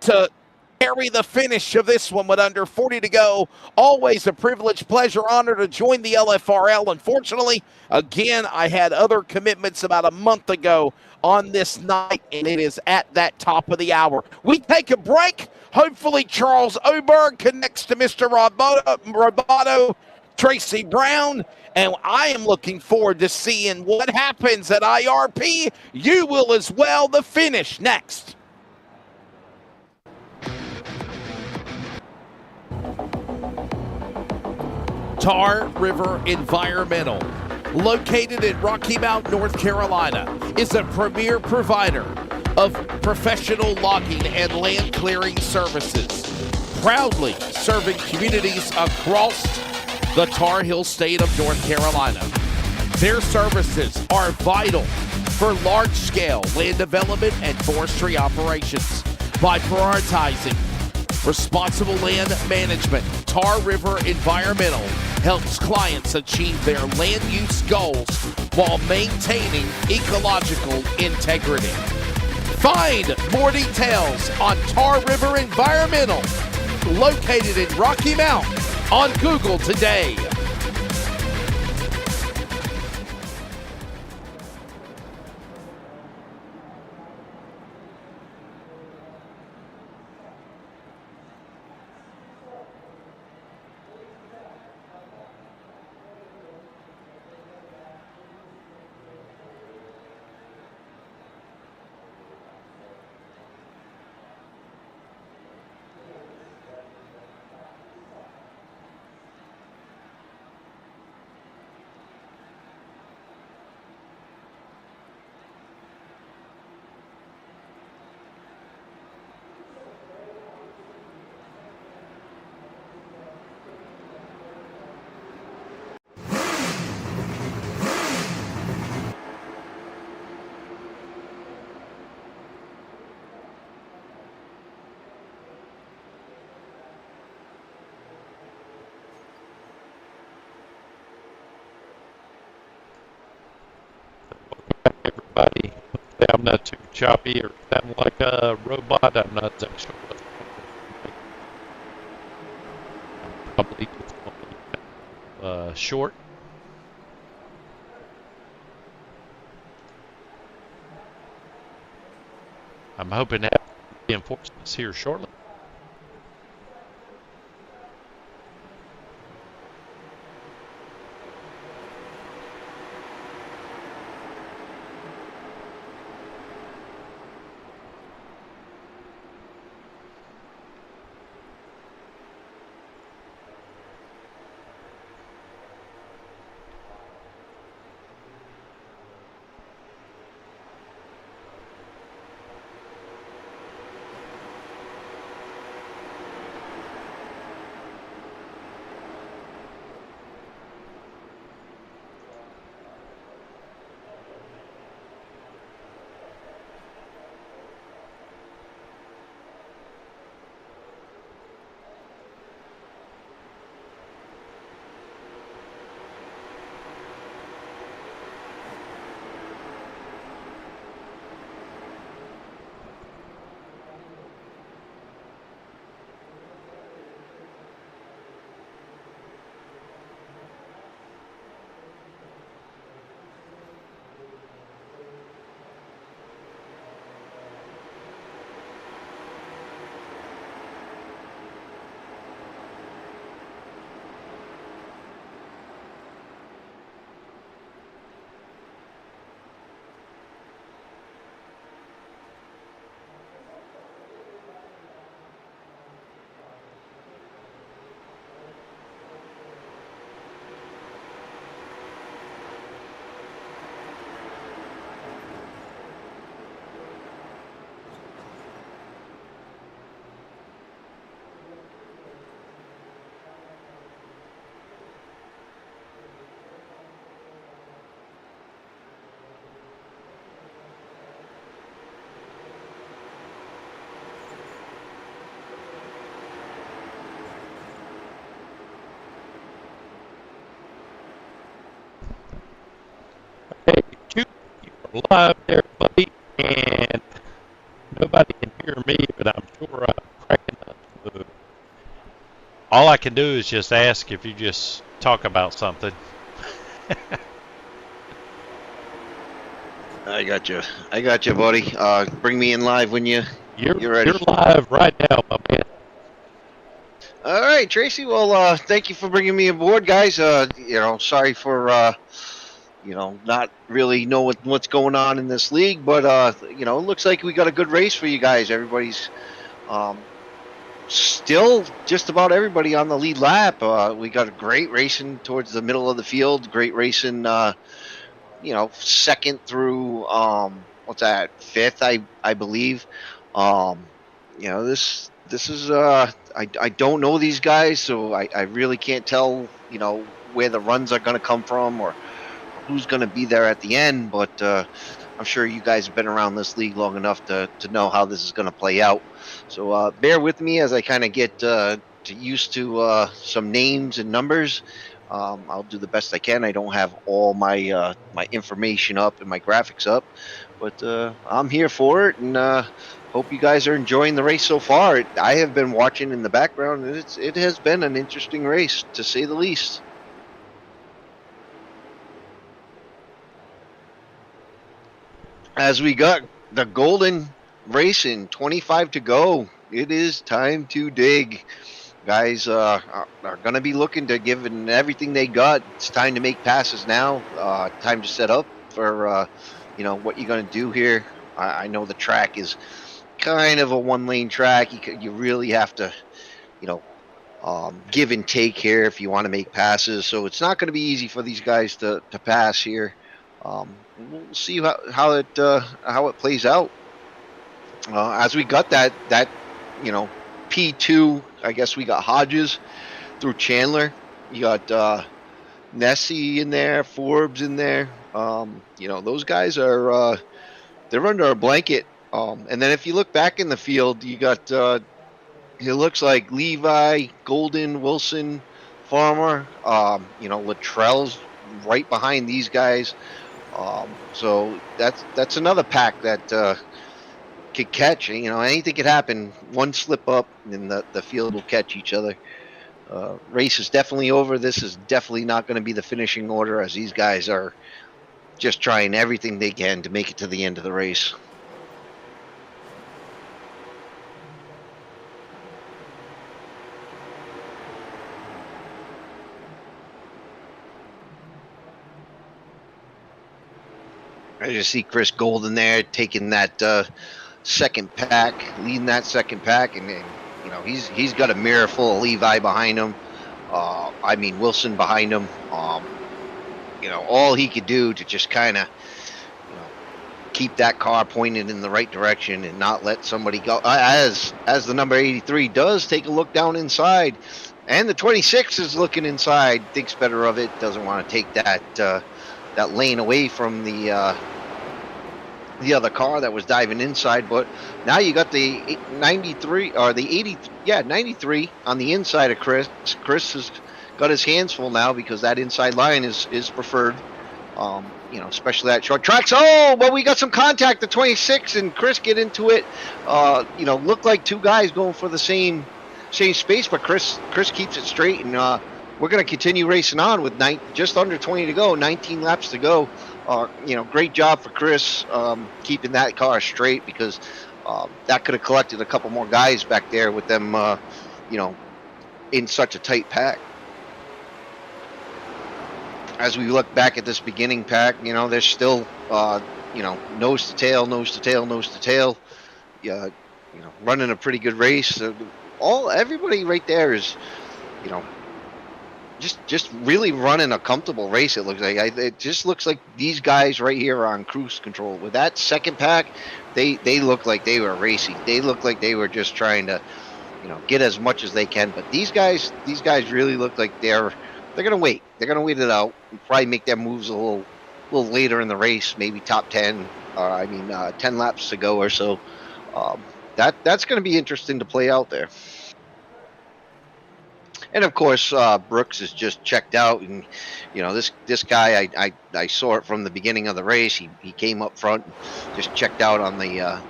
to carry the finish of this one with under 40 to go. Always a privilege, pleasure, honor to join the LFRL. Unfortunately, again, I had other commitments about a month ago on this night, and it is at that top of the hour. We take a break. Hopefully, Charles Oberg connects to Mr. Roboto, Tracy Brown, and I am looking forward to seeing what happens at IRP. You will as well. The finish next. Tar River Environmental, located in Rocky Mount, North Carolina, is a premier provider of professional logging and land clearing services, proudly serving communities across the Tar Heel state of North Carolina. Their services are vital for large-scale land development and forestry operations. By prioritizing responsible land management, Tar River Environmental helps clients achieve their land use goals while maintaining ecological integrity. Find more details on Tar River Environmental, located in Rocky Mount, on Google today. Everybody, I'm not too choppy or sound like a robot. I'm not sure. Probably just short. I'm hoping to have reinforcements here shortly. Hey, you are live there, buddy, and nobody can hear me, but I'm sure I'm cracking up. So all I can do is just ask if you just talk about something. I got you. I got you, buddy. Bring me in live when you're ready. You're live right now, my man. All right, Tracy. Well, thank you for bringing me aboard, guys. Sorry for not really know what's going on in this league, but it looks like we got a good race for you guys. Everybody's still just about everybody on the lead lap. We got a great racing towards the middle of the field. Great racing. Second through what's that, fifth, I believe. This is I don't know these guys, so I really can't tell where the runs are going to come from or who's going to be there at the end. But I'm sure you guys have been around this league long enough to know how this is going to play out. So bear with me as I kind of get used to some names and numbers. I'll do the best I can. I don't have all my my information up and my graphics up, but I'm here for it, and hope you guys are enjoying the race so far. I have been watching in the background, and it has been an interesting race, to say the least. As we got the golden racing, 25 to go, it is time to dig. Guys are going to be looking to give it everything they got. It's time to make passes now. Time to set up for what you're going to do here. I know the track is kind of a one-lane track. You really have to give and take here if you want to make passes. So it's not going to be easy for these guys to pass here. We'll see how it plays out. As we got that P2, I guess we got Hodges through Chandler. You got Nessie in there, Forbes in there. Those guys are they're under a blanket. And then if you look back in the field, you got it looks like Levi, Golden, Wilson, Farmer. Luttrell's right behind these guys. So that's another pack that could catch. Anything could happen. One slip up, and the field will catch each other. Race is definitely over. This is definitely not going to be the finishing order, as these guys are just trying everything they can to make it to the end of the race. I just see Chris Golden there taking that second pack, leading that second pack, and you know he's got a mirror full of Levi behind him. I mean Wilson behind him. You know, all he could do to just kind of, you know, keep that car pointed in the right direction and not let somebody go. As the number 83 does take a look down inside, and the 26 is looking inside, thinks better of it, doesn't want to take that that lane away from the other car that was diving inside. But now you got the 93 or the 80, yeah, 93 on the inside of Chris. Chris has got his hands full now because that inside line is preferred. You know, especially that short tracks. Oh, but we got some contact. The 26 and Chris get into it. You know, look like two guys going for the same space, but Chris keeps it straight, and we're going to continue racing on with just under 20 to go, 19 laps to go. You know, great job for Chris keeping that car straight, because that could have collected a couple more guys back there with them, you know, in such a tight pack. As we look back at this beginning pack, you know, there's still, you know, nose to tail. You know, running a pretty good race. Everybody right there is, you know, just really running a comfortable race. It looks like it just looks like these guys right here are on cruise control. With that second pack, they look like they were racing. They look like they were just trying to, you know, get as much as they can. But these guys really look like they're gonna wait. They're gonna wait it out and probably make their moves a little later in the race, maybe top 10. 10 laps to go or so. That's going to be interesting to play out there. And of course, Brooks is just checked out, and you know this guy, I saw it from the beginning of the race. He came up front, just checked out on the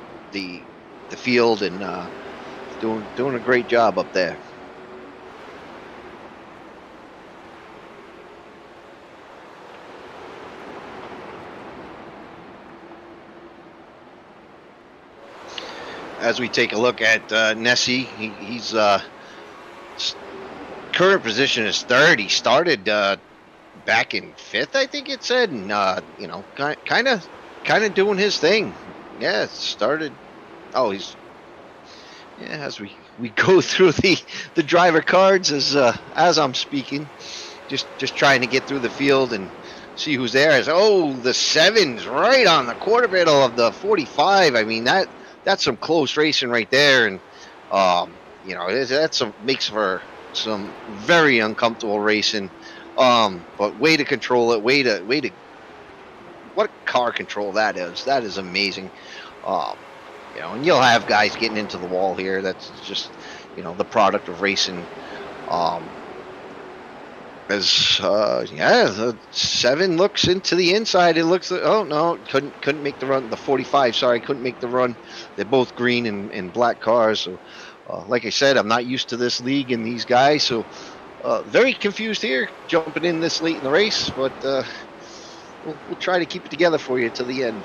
field, and doing a great job up there. As we take a look at Nessie, he's current position is third. He started back in fifth, I think it said, and you know, kind of doing his thing. Yeah, started. Oh, he's as we go through the driver cards as I'm speaking, just trying to get through the field and see who's there. Oh, the 7's right on the quarter middle of the 45. I mean that's some close racing right there, and you know makes for some very uncomfortable racing. But way to control it, way to what car control that is. That is amazing. You know, and you'll have guys getting into the wall here. That's just, you know, the product of racing. The 7 looks into the inside. It looks like, oh no, couldn't make the run. The 45, sorry, couldn't make the run. They're both green and black cars. So, like I said, I'm not used to this league and these guys, so very confused here, jumping in this late in the race. But we'll try to keep it together for you to the end.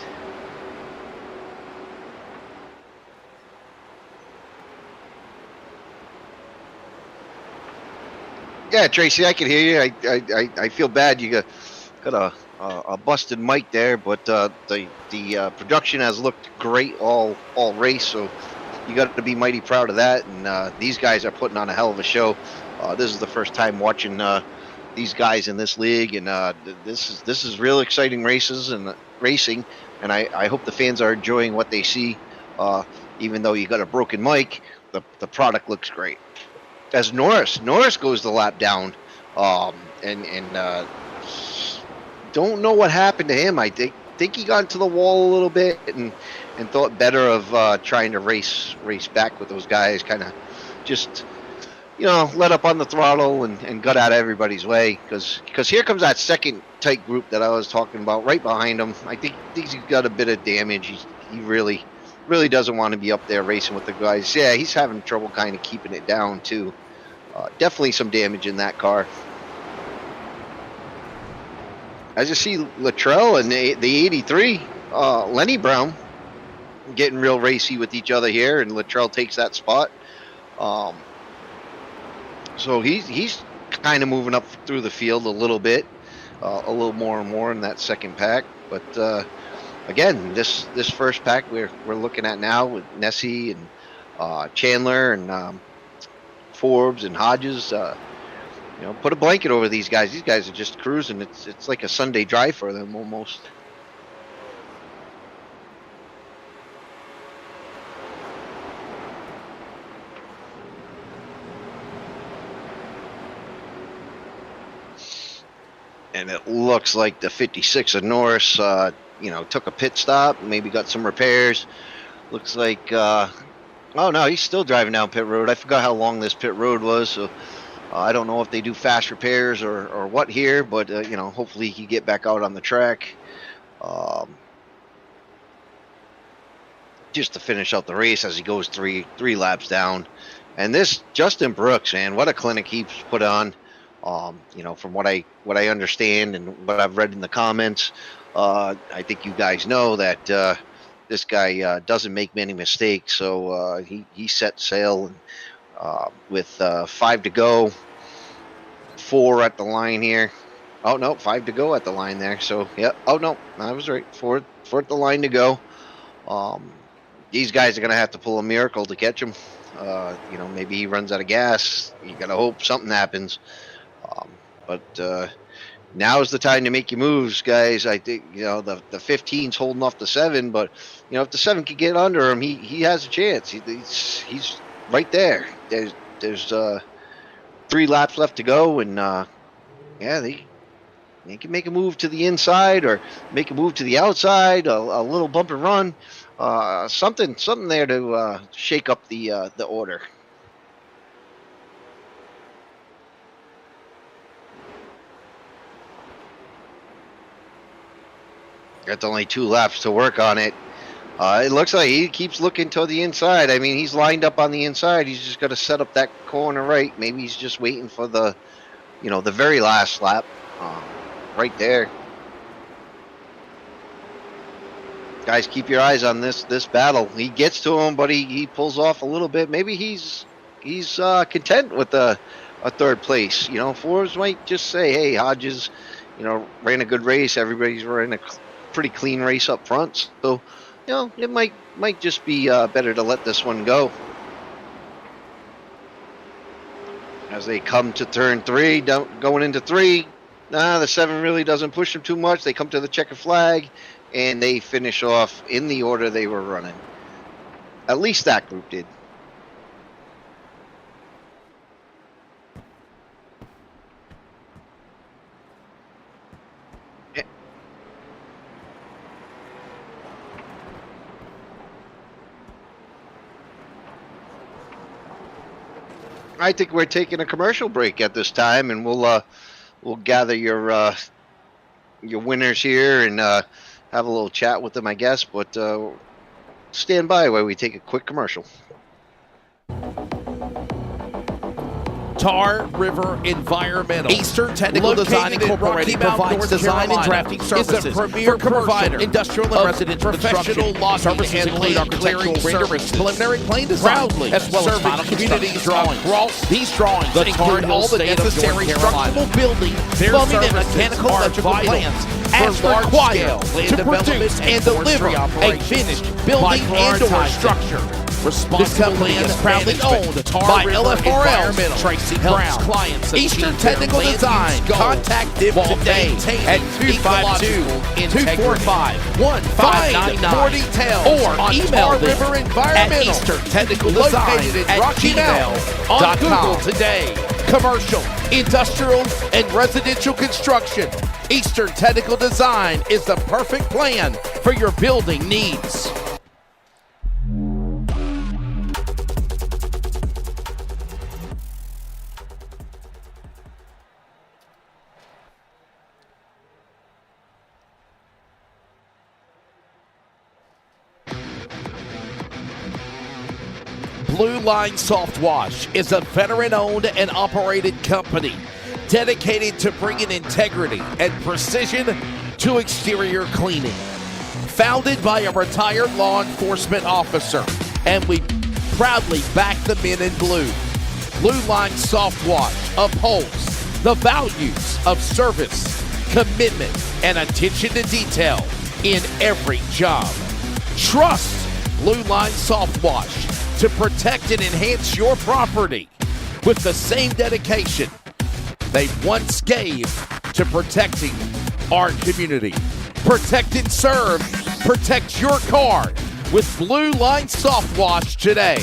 Yeah, Tracy, I can hear you. I feel bad. You got a busted mic there, but the production has looked great all race. So you got to be mighty proud of that. And these guys are putting on a hell of a show. This is the first time watching these guys in this league, and this is real exciting racing. And I hope the fans are enjoying what they see. Even though you got a broken mic, the product looks great. As Norris goes the lap down, and don't know what happened to him. I think he got into the wall a little bit and thought better of trying to race back with those guys. Kind of just, you know, let up on the throttle and got out of everybody's way, because here comes that second tight group that I was talking about right behind him. I think he's got a bit of damage. He really doesn't want to be up there racing with the guys. Yeah, he's having trouble kind of keeping it down too. Definitely some damage in that car. As you see, Luttrell and the 83, Lenny Brown, getting real racy with each other here, and Luttrell takes that spot. So he's kind of moving up through the field a little bit, a little more and more in that second pack. But again, this first pack we're looking at now with Nessie and Chandler and Forbes and Hodges. Put a blanket over these guys. These guys are just cruising. It's like a Sunday drive for them almost. And it looks like the 56 of Norris, took a pit stop, maybe got some repairs. Looks like, oh no, he's still driving down pit road. I forgot how long this pit road was, so I don't know if they do fast repairs or what here, but hopefully he can get back out on the track. Just to finish out the race as he goes three laps down. And this Justin Brooks, man, what a clinic he's put on. From what I understand and what I've read in the comments, I think you guys know that this guy doesn't make many mistakes. So he set sail and, with 5 to go, 4 at the line here. Oh no, 5 to go at the line there. So yeah. Oh no, I was right. 4 at the line to go. These guys are gonna have to pull a miracle to catch him. Maybe he runs out of gas. You gotta hope something happens. But now is the time to make your moves, guys. I think the 15's holding off the 7, but if the 7 can get under him, he has a chance. He's right there. There's 3 laps left to go, and they can make a move to the inside or make a move to the outside, a little bump and run, something there to shake up the order. Got only 2 laps to work on it. It looks like he keeps looking to the inside. I mean, he's lined up on the inside. He's just got to set up that corner right. Maybe he's just waiting for the very last lap, right there. Guys, keep your eyes on this battle. He gets to him, but he pulls off a little bit. Maybe he's content with a 3rd place. Forbes might just say, "Hey, Hodges, ran a good race. Everybody's running a pretty clean race up front." So, it might just be better to let this one go. As they come to turn 3, going into 3, the 7 really doesn't push them too much. They come to the checkered flag, and they finish off in the order they were running. At least that group did. I think we're taking a commercial break at this time, and we'll gather your winners here and have a little chat with them, I guess. But stand by while we take a quick commercial. Tar River Environmental. Eastern Technical Design Incorporated provides design and drafting services for commercial, industrial, and residential construction. Services include architectural renderings, preliminary plane design, as well as final community drawings. These drawings include all the necessary structural building, plumbing, and mechanical electrical plans as required to produce and deliver a finished building and/or structure. This company is proudly owned by LFRL, Tracy Brown, clients Eastern Technical Design. Contact them today at 252-245-1599 for details, or email River Environmental at Eastern Technical Design at gmail.com. On Google today. Commercial, industrial, and residential construction. Eastern Technical Design is the perfect plan for your building needs. Blue Line Soft Wash is a veteran-owned and operated company dedicated to bringing integrity and precision to exterior cleaning. Founded by a retired law enforcement officer, and we proudly back the men in blue. Blue Line Soft Wash upholds the values of service, commitment, and attention to detail in every job. Trust Blue Line Soft Wash to protect and enhance your property with the same dedication they once gave to protecting our community. Protect and serve. Protect your car with Blue Line Soft Wash today.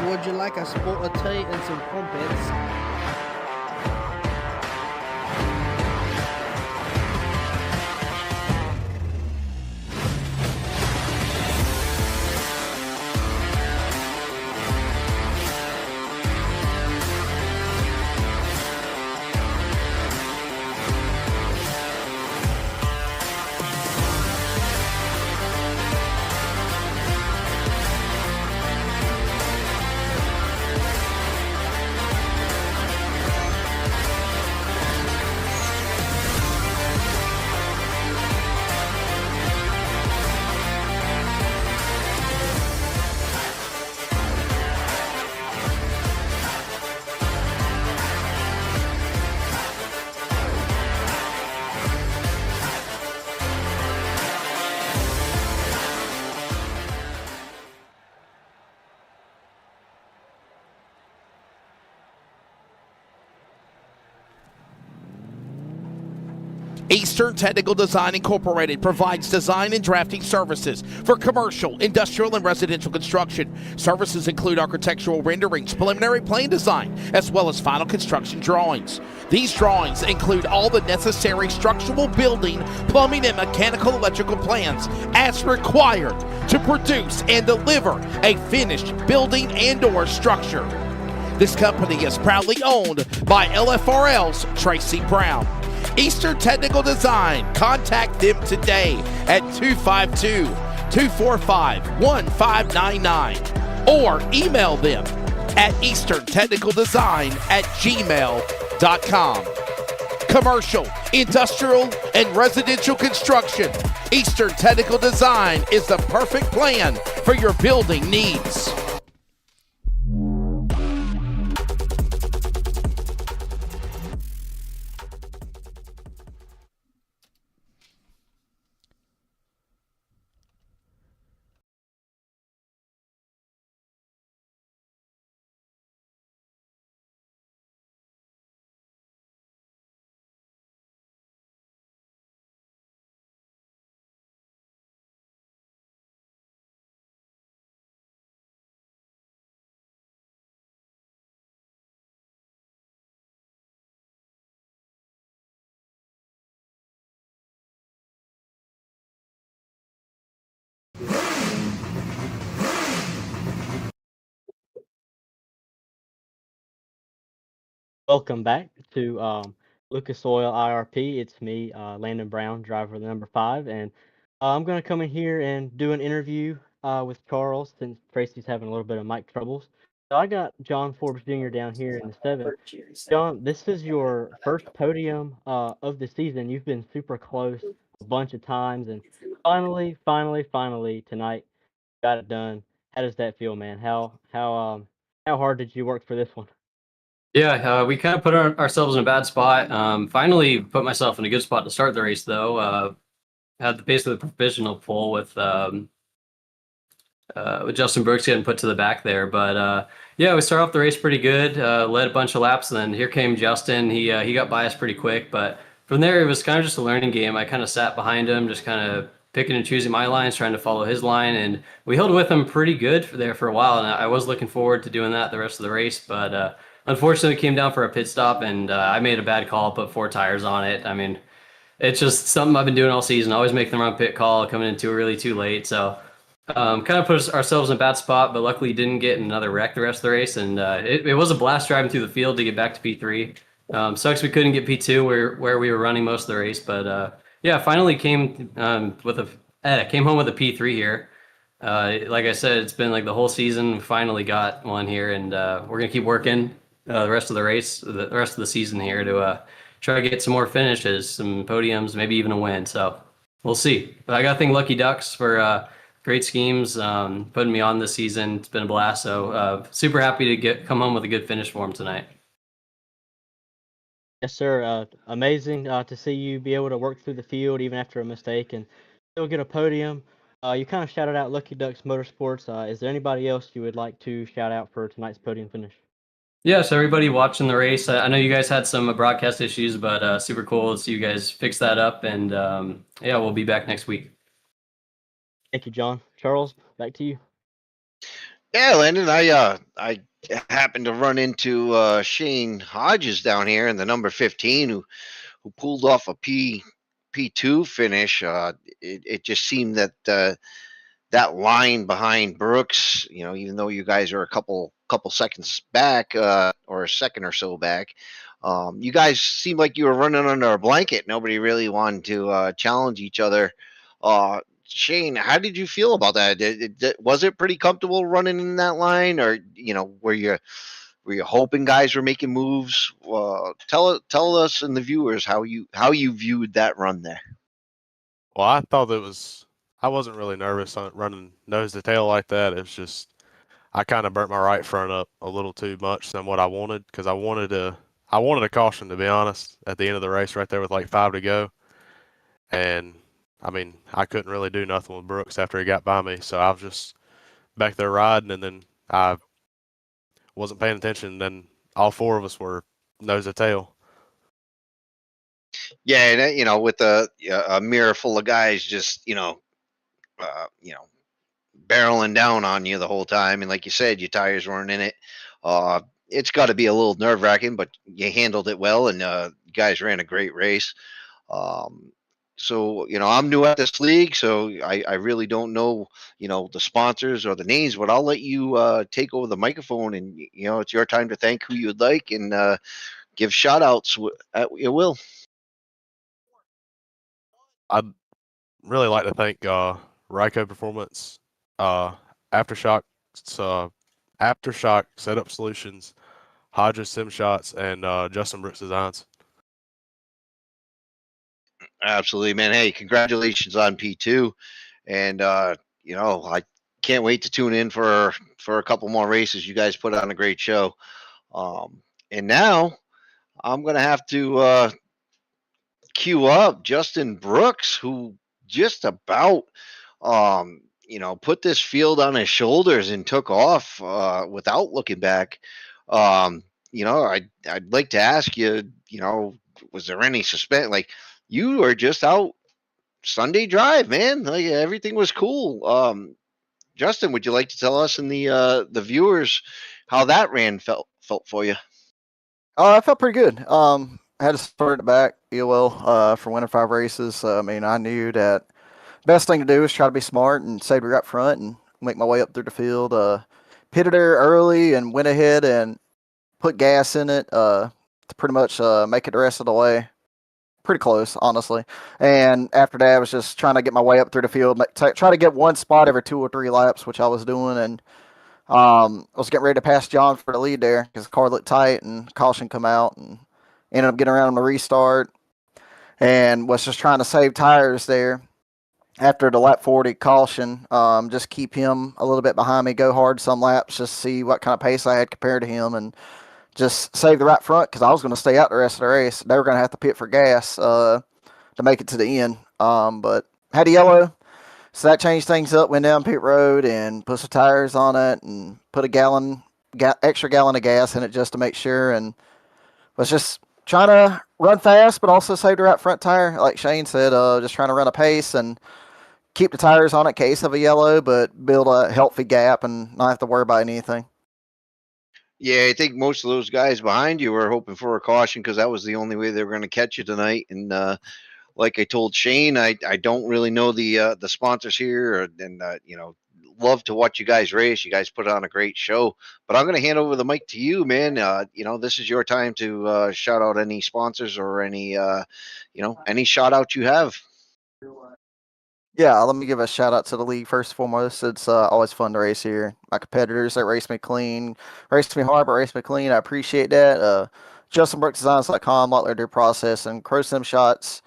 Would you like a spot of tea and some crumpets? Eastern Technical Design Incorporated provides design and drafting services for commercial, industrial, and residential construction. Services include architectural renderings, preliminary plan design, as well as final construction drawings. These drawings include all the necessary structural, building, plumbing, and mechanical electrical plans as required to produce and deliver a finished building and/or structure. This company is proudly owned by LFRL's Tracy Brown. Eastern Technical Design. Contact them today at 252-245-1599 or email them at easterntechnicaldesign@gmail.com. Commercial, industrial, and residential construction. Eastern Technical Design is the perfect plan for your building needs. Welcome back to Lucas Oil IRP. It's me, Landon Brown, driver number 5, and I'm going to come in here and do an interview with Charles since Tracy's having a little bit of mic troubles. So I got John Forbes Jr. down here in the 7. John, this is your first podium of the season. You've been super close a bunch of times, and finally, tonight, got it done. How does that feel, man? How hard did you work for this one? Yeah, we kind of put ourselves in a bad spot. Finally put myself in a good spot to start the race, though. Had basically the provisional pole with with Justin Brooks getting put to the back there. But yeah, we started off the race pretty good, led a bunch of laps, and then here came Justin. He got by us pretty quick, but from there it was kind of just a learning game. I kind of sat behind him, just kind of picking and choosing my lines, trying to follow his line, and we held with him pretty good for a while. And I was looking forward to doing that the rest of the race, but unfortunately, it came down for a pit stop, and I made a bad call, put 4 tires on it. I mean, it's just something I've been doing all season. Always making the wrong pit call, coming in too early, too late. So kind of put ourselves in a bad spot, but luckily didn't get another wreck the rest of the race. And it was a blast driving through the field to get back to P3. Sucks we couldn't get P2 where we were running most of the race, but yeah, finally came home with a P3 here. Like I said, it's been like the whole season. We finally got one here, and we're gonna keep working the rest of the race, the rest of the season here to try to get some more finishes, some podiums, maybe even a win. So we'll see. But I got to thank Lucky Ducks for great schemes, putting me on this season. It's been a blast. So super happy to come home with a good finish for him tonight. Yes, sir. Amazing to see you be able to work through the field even after a mistake and still get a podium. You kind of shouted out Lucky Ducks Motorsports. Is there anybody else you would like to shout out for tonight's podium finish? Yeah, so everybody watching the race, I know you guys had some broadcast issues, but super cool to see you guys fix that up. And yeah, we'll be back next week. Thank you, John. Charles, back to you. Yeah, Landon, I happened to run into Shane Hodges down here in the number 15 who pulled off a P2 finish. It just seemed that that line behind Brooks, even though you guys are a couple seconds back, or a second or so back, you guys seemed like you were running under a blanket. Nobody really wanted to challenge each other. Shane, how did you feel about that? Was it pretty comfortable running in that line, or were you hoping guys were making moves? Tell us and the viewers how you viewed that run there. Well, I thought I wasn't really nervous on running nose to tail like that. It was just I kind of burnt my right front up a little too much than what I wanted because I wanted a caution, to be honest, at the end of the race right there with like 5 to go. And I mean, I couldn't really do nothing with Brooks after he got by me, so I was just back there riding, and then I wasn't paying attention, and then all 4 of us were nose to tail. Yeah, and with a mirror full of guys just barreling down on you the whole time, and like you said, your tires weren't in it. It's got to be a little nerve wracking, but you handled it well, and you guys ran a great race. So I'm new at this league, so I really don't know the sponsors or the names, but I'll let you take over the microphone, and it's your time to thank who you'd like and give shout outs at your will. I'd really like to thank Ryko Performance, Aftershock Setup Solutions, Hodges Sim Shots, and Justin Brooks Designs. Absolutely, man. Hey, congratulations on P2, and I can't wait to tune in for a couple more races. You guys put on a great show, and now I'm gonna have to queue up Justin Brooks, who just about put this field on his shoulders and took off without looking back. I'd like to ask you, was there any suspense? Like, you were just out Sunday drive, man. Like, everything was cool. Justin, would you like to tell us and the viewers how that felt for you? I felt pretty good. I had to start it back, for winter 5 races. I mean, I knew that best thing to do is try to be smart and save the right front and make my way up through the field. Pitted there early and went ahead and put gas in it to pretty much make it the rest of the way. Pretty close, honestly. And after that, I was just trying to get my way up through the field, try to get one spot every 2 or 3 laps, which I was doing. And I was getting ready to pass John for the lead there because the car looked tight and caution come out, and ended up getting around on the restart and was just trying to save tires there. After the lap 40 caution, just keep him a little bit behind me, go hard some laps, just see what kind of pace I had compared to him, and just save the right front because I was going to stay out the rest of the race. They were going to have to pit for gas to make it to the end. But had a yellow, So that changed things up. Went down pit road and put some tires on it and put a extra gallon of gas in it just to make sure. And was just trying to run fast, but also save the right front tire. Like Shane said, just trying to run a pace and keep the tires on in case of a yellow, but build a healthy gap and not have to worry about anything. Yeah, I think most of those guys behind you were hoping for a caution because that was the only way they were going to catch you tonight. And like I told Shane, I don't really know the sponsors here, and love to watch you guys race. You guys put on a great show. But I'm going to hand over the mic to you, man. This is your time to shout out any sponsors or any any shout out you have. Yeah, let me give a shout out to the league first and foremost. It's always fun to race here. My competitors that race me clean, race me hard, but race me clean. I appreciate that. JustinBrooksDesigns.com, Lot Their Process, and Crow Sim Shots.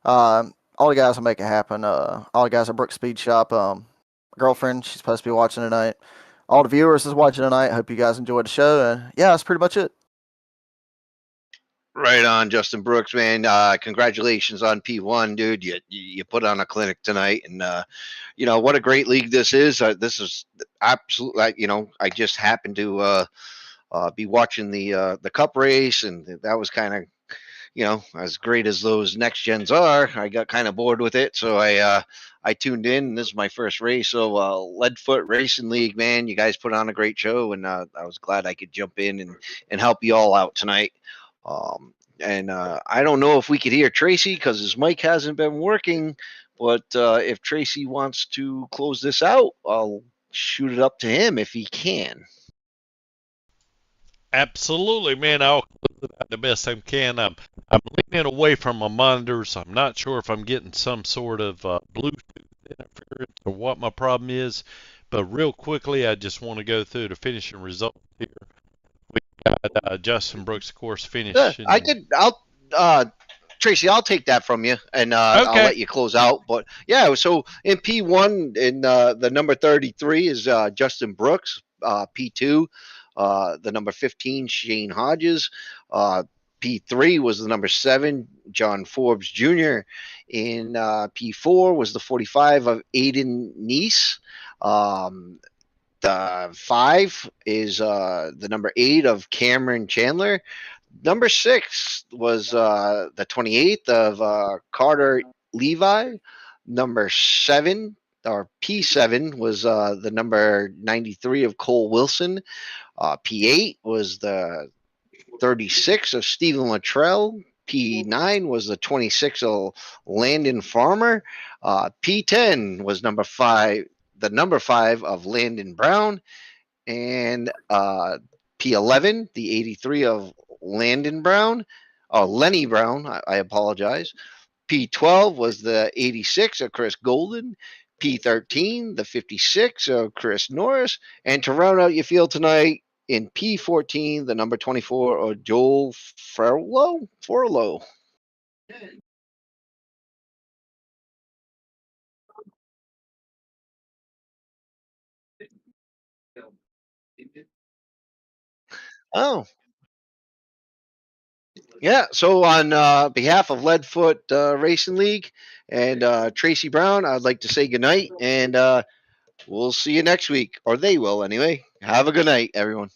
All the guys will make it happen. All the guys at Brooks Speed Shop. Girlfriend, she's supposed to be watching tonight. All the viewers is watching tonight. Hope you guys enjoyed the show. And yeah, that's pretty much it. Right on, Justin Brooks, man. Congratulations on P1, dude. You put on a clinic tonight, and what a great league this is. This is absolutely, I just happened to be watching the Cup race, and that was kind of, as great as those next gens are. I got kind of bored with it, so I tuned in. And this is my first race, so Leadfoot Racing League, man. You guys put on a great show, and I was glad I could jump in and help you all out tonight. And I don't know if we could hear Tracy because his mic hasn't been working. But if Tracy wants to close this out, I'll shoot it up to him if he can. Absolutely, man. I'll close it out the best I can. I'm leaning away from my monitors. I'm not sure if I'm getting some sort of Bluetooth interference or what my problem is. But real quickly, I just want to go through the finishing results here. We got Justin Brooks, of course, finishing. Tracy, I'll take that from you, and I'll let you close out. But yeah, so in P1, in the number 33 is Justin Brooks. P2, the number 15, Shane Hodges. P3 was the number 7, John Forbes Jr. In P4 was the 45 of Aiden Neese. The 5 is the number 8 of Cameron Chandler. Number 6 was the 28th of Carter Levi. Number 7, or P7, was the number 93 of Cole Wilson. P8 was the 36 of Stephen Luttrell. P9 was the 26 of Landon Farmer. P10 was number 5, the number 5 of Landon Brown. And P11, the 83 of Landon Brown. Oh, Lenny Brown, I apologize. P12 was the 86 of Chris Golden. P13, the 56 of Chris Norris. And to round out your field tonight, in P14, the number 24 of Joel Forlow. Oh, yeah. So on behalf of Leadfoot Racing League and Tracy Brown, I'd like to say goodnight, and we'll see you next week, or they will anyway. Have a good night, everyone.